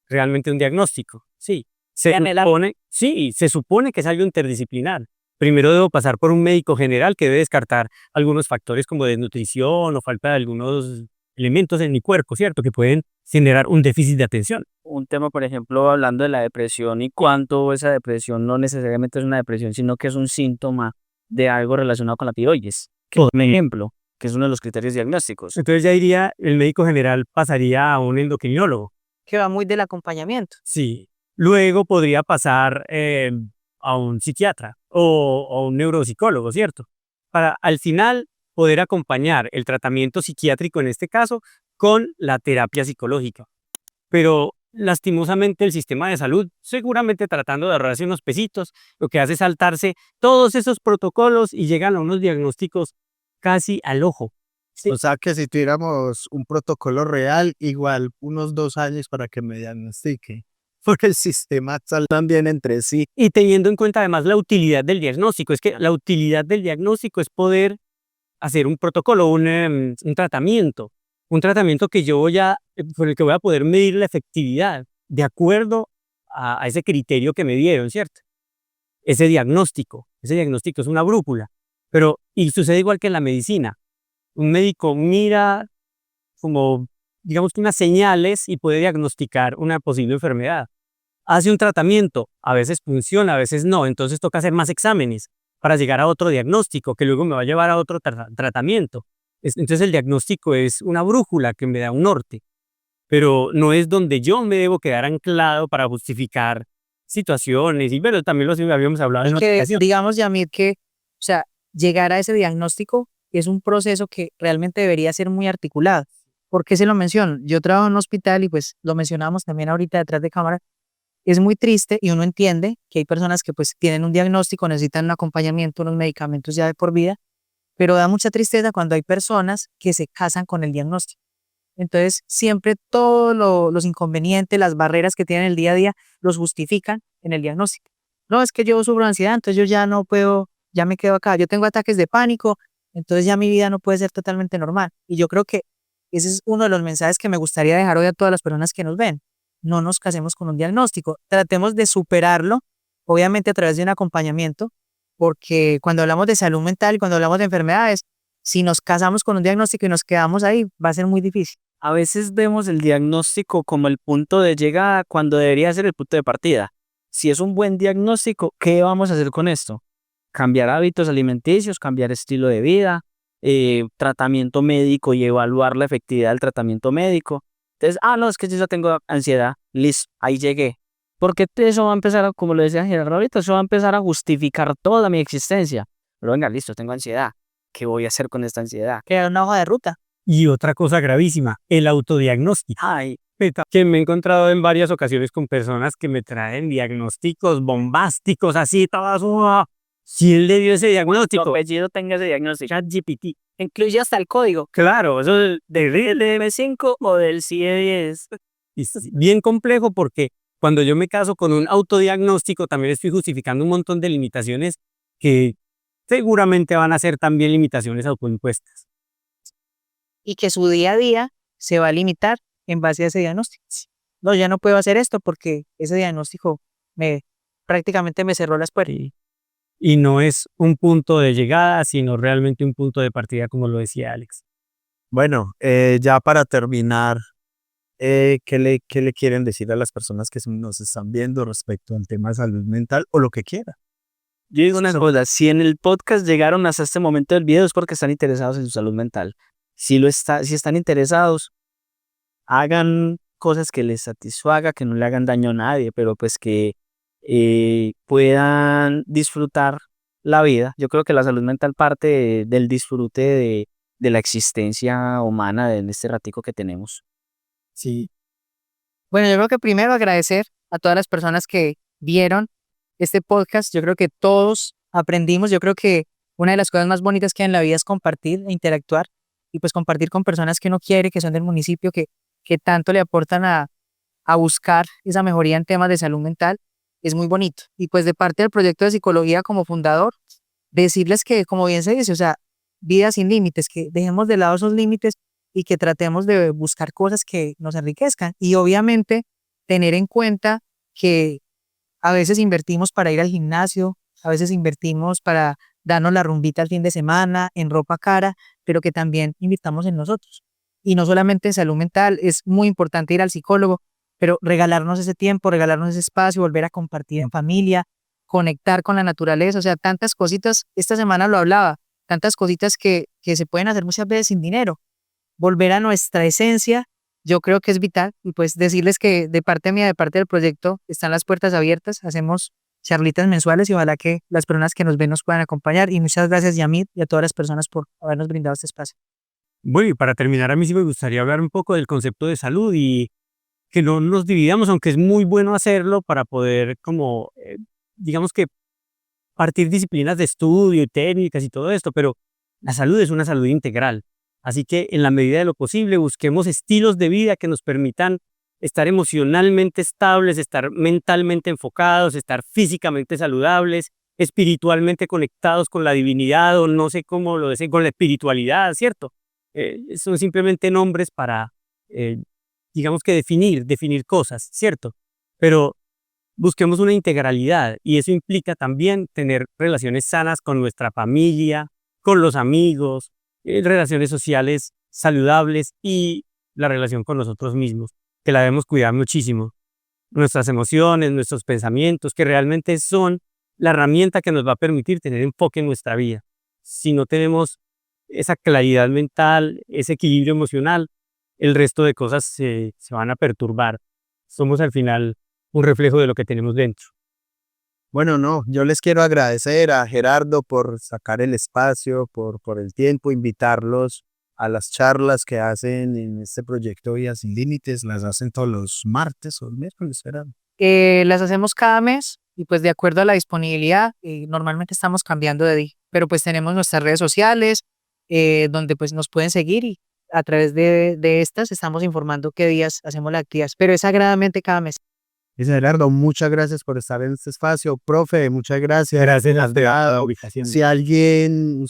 realmente un diagnóstico. Sí, se supone que es algo interdisciplinar. Primero debo pasar por un médico general que debe descartar algunos factores como desnutrición o falta de algunos elementos en mi cuerpo, ¿cierto? Que pueden generar un déficit de atención. Un tema, por ejemplo, hablando de la depresión y cuánto esa depresión no necesariamente es una depresión, sino que es un síntoma de algo relacionado con la tiroides. Que, por ejemplo, que es uno de los criterios diagnósticos. Entonces ya diría, el médico general pasaría a un endocrinólogo. Que va muy del acompañamiento. Sí. Luego podría pasar a un psiquiatra o un neuropsicólogo, ¿cierto? Para al final poder acompañar el tratamiento psiquiátrico en este caso con la terapia psicológica. Pero lastimosamente el sistema de salud, seguramente tratando de ahorrarse unos pesitos, lo que hace es saltarse todos esos protocolos y llegan a unos diagnósticos casi al ojo. O sea que si tuviéramos un protocolo real, igual unos 2 años para que me diagnostique. Porque el sistema está también entre sí. Y teniendo en cuenta además la utilidad del diagnóstico, es que la utilidad del diagnóstico es poder hacer un protocolo, un tratamiento que yo con el que voy a poder medir la efectividad de acuerdo a ese criterio que me dieron, ¿cierto? Ese diagnóstico es una brújula, y sucede igual que en la medicina. Un médico mira como, digamos que unas señales y puede diagnosticar una posible enfermedad. Hace un tratamiento, a veces funciona, a veces no, entonces toca hacer más exámenes para llegar a otro diagnóstico que luego me va a llevar a otro tratamiento. Entonces el diagnóstico es una brújula que me da un norte, pero no es donde yo me debo quedar anclado para justificar situaciones, y pero también lo habíamos hablado en otra Que ocasión. digamos, Yamir, que, o sea, llegar a ese diagnóstico es un proceso que realmente debería ser muy articulado. ¿Por qué se lo menciono? Yo trabajo en un hospital y pues lo mencionamos también ahorita detrás de cámara. Es muy triste y uno entiende que hay personas que pues tienen un diagnóstico, necesitan un acompañamiento, unos medicamentos ya de por vida, pero da mucha tristeza cuando hay personas que se casan con el diagnóstico. Entonces, siempre todos los inconvenientes, las barreras que tienen el día a día, los justifican en el diagnóstico. No, es que yo sufro de ansiedad, entonces yo ya no puedo, ya me quedo acá. Yo tengo ataques de pánico, entonces ya mi vida no puede ser totalmente normal. Y yo creo que ese es uno de los mensajes que me gustaría dejar hoy a todas las personas que nos ven. No nos casemos con un diagnóstico, tratemos de superarlo, obviamente a través de un acompañamiento, porque cuando hablamos de salud mental y cuando hablamos de enfermedades, si nos casamos con un diagnóstico y nos quedamos ahí, va a ser muy difícil. A veces vemos el diagnóstico como el punto de llegada cuando debería ser el punto de partida. Si es un buen diagnóstico, ¿qué vamos a hacer con esto? Cambiar hábitos alimenticios, cambiar estilo de vida, tratamiento médico y evaluar la efectividad del tratamiento médico. Entonces, no, es que yo ya tengo ansiedad, listo, ahí llegué. Porque eso va a empezar, como lo decía Gerardo ahorita, eso va a empezar a justificar toda mi existencia. Pero venga, listo, tengo ansiedad. ¿Qué voy a hacer con esta ansiedad? Crear una hoja de ruta. Y otra cosa gravísima, el autodiagnóstico. Ay, Que me he encontrado en varias ocasiones con personas que me traen diagnósticos bombásticos, así, todas. Si él le dio ese tu diagnóstico, apellido tenga ese diagnóstico. ChatGPT. Incluye hasta el código. Claro, eso es ¿Del DM5 o del CIE10? bien complejo porque cuando yo me caso con un autodiagnóstico también estoy justificando un montón de limitaciones que seguramente van a ser también limitaciones autoimpuestas. Y que su día a día se va a limitar en base a ese diagnóstico. No, ya no puedo hacer esto porque ese diagnóstico prácticamente me cerró las puertas. Y no es un punto de llegada, sino realmente un punto de partida, como lo decía Alex. Bueno, ya para terminar, qué le quieren decir a las personas que nos están viendo respecto al tema de salud mental o lo que quiera? Yo digo una cosa, si en el podcast llegaron hasta este momento del video es porque están interesados en su salud mental. Si están interesados, hagan cosas que les satisfaga, que no le hagan daño a nadie, pero pues que puedan disfrutar la vida. Yo creo que la salud mental parte del disfrute de la existencia humana en este ratico que tenemos. Sí. Bueno, yo creo que primero agradecer a todas las personas que vieron este podcast. Yo creo que todos aprendimos. Yo creo que una de las cosas más bonitas que hay en la vida es compartir e interactuar y pues compartir con personas que uno quiere, que son del municipio, que tanto le aportan a buscar esa mejoría en temas de salud mental. Es muy bonito. Y pues de parte del proyecto de psicología como fundador, decirles que, como bien se dice, o sea, vida sin límites, que dejemos de lado esos límites y que tratemos de buscar cosas que nos enriquezcan. Y obviamente tener en cuenta que a veces invertimos para ir al gimnasio, a veces invertimos para darnos la rumbita el fin de semana, en ropa cara, pero que también invirtamos en nosotros. Y no solamente en salud mental, es muy importante ir al psicólogo, pero regalarnos ese tiempo, regalarnos ese espacio, volver a compartir en familia, conectar con la naturaleza, o sea, tantas cositas, esta semana lo hablaba, tantas cositas que se pueden hacer muchas veces sin dinero. Volver a nuestra esencia, yo creo que es vital, y pues decirles que de parte mía, de parte del proyecto, están las puertas abiertas, hacemos charlitas mensuales y ojalá que las personas que nos ven nos puedan acompañar. Y muchas gracias, Yamid, y a todas las personas por habernos brindado este espacio. Bueno, y para terminar, a mí sí me gustaría hablar un poco del concepto de salud y que no nos dividamos, aunque es muy bueno hacerlo para poder como, digamos que partir disciplinas de estudio y técnicas y todo esto, pero la salud es una salud integral. Así que en la medida de lo posible busquemos estilos de vida que nos permitan estar emocionalmente estables, estar mentalmente enfocados, estar físicamente saludables, espiritualmente conectados con la divinidad o no sé cómo lo dicen, con la espiritualidad, ¿cierto? Son simplemente nombres para, digamos que definir cosas, ¿cierto? Pero busquemos una integralidad y eso implica también tener relaciones sanas con nuestra familia, con los amigos, relaciones sociales saludables y la relación con nosotros mismos, que la debemos cuidar muchísimo. Nuestras emociones, nuestros pensamientos, que realmente son la herramienta que nos va a permitir tener enfoque en nuestra vida. Si no tenemos esa claridad mental, ese equilibrio emocional, el resto de cosas se van a perturbar. Somos al final un reflejo de lo que tenemos dentro. Bueno, no, yo les quiero agradecer a Gerardo por sacar el espacio, por el tiempo, invitarlos a las charlas que hacen en este proyecto Vida Sin Límites. Las hacen todos los martes o los miércoles, Gerardo. Las hacemos cada mes y pues de acuerdo a la disponibilidad, normalmente estamos cambiando de día, pero pues tenemos nuestras redes sociales donde pues nos pueden seguir y a través de estas estamos informando qué días hacemos las actividades, pero es sagradamente cada mes. Dice Gerardo, muchas gracias por estar en este espacio. Profe, muchas gracias. Gracias a la ubicación. Si alguien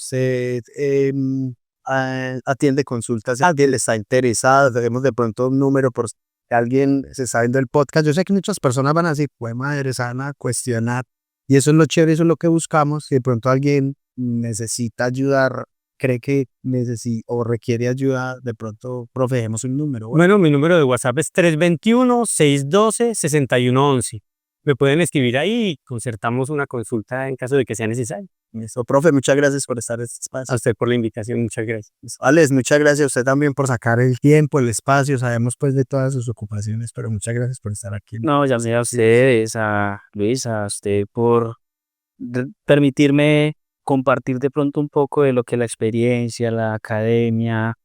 atiende consultas, si alguien le está interesado, tenemos de pronto un número por si alguien se está viendo el podcast. Yo sé que muchas personas van a decir, pues madre, se van a cuestionar. Y eso es lo chévere, eso es lo que buscamos. Si de pronto alguien necesita ayudar cree que necesita o requiere ayuda, de pronto, profe, dejemos un número. Bueno, mi número de WhatsApp es 321-612-6111. Me pueden escribir ahí y concertamos una consulta en caso de que sea necesario. Eso, profe, muchas gracias por estar en este espacio. A usted por la invitación, muchas gracias. Alex, muchas gracias a usted también por sacar el tiempo, el espacio. Sabemos pues de todas sus ocupaciones, pero muchas gracias por estar aquí. No, ya sea a ustedes, a Luis, a usted por permitirme compartir de pronto un poco de lo que la experiencia, la academia,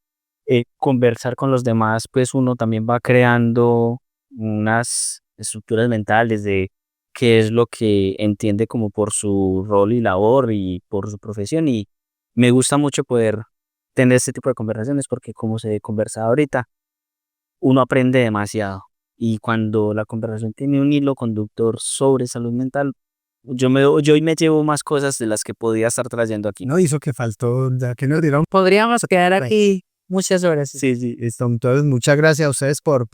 conversar con los demás, pues uno también va creando unas estructuras mentales de qué es lo que entiende como por su rol y labor y por su profesión, y me gusta mucho poder tener este tipo de conversaciones porque como se conversa ahorita, uno aprende demasiado, y cuando la conversación tiene un hilo conductor sobre salud mental, yo hoy me llevo más cosas de las que podía estar trayendo aquí. No hizo que faltó, ya que nos dieron. Podríamos quedar aquí muchas horas. Sí, listo. Entonces, muchas gracias a ustedes por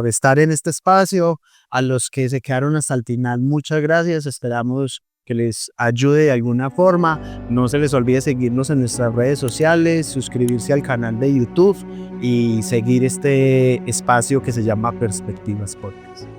estar en este espacio. A los que se quedaron hasta el final, muchas gracias. Esperamos que les ayude de alguna forma. No se les olvide seguirnos en nuestras redes sociales, suscribirse al canal de YouTube y seguir este espacio que se llama Perspectivas Podcast.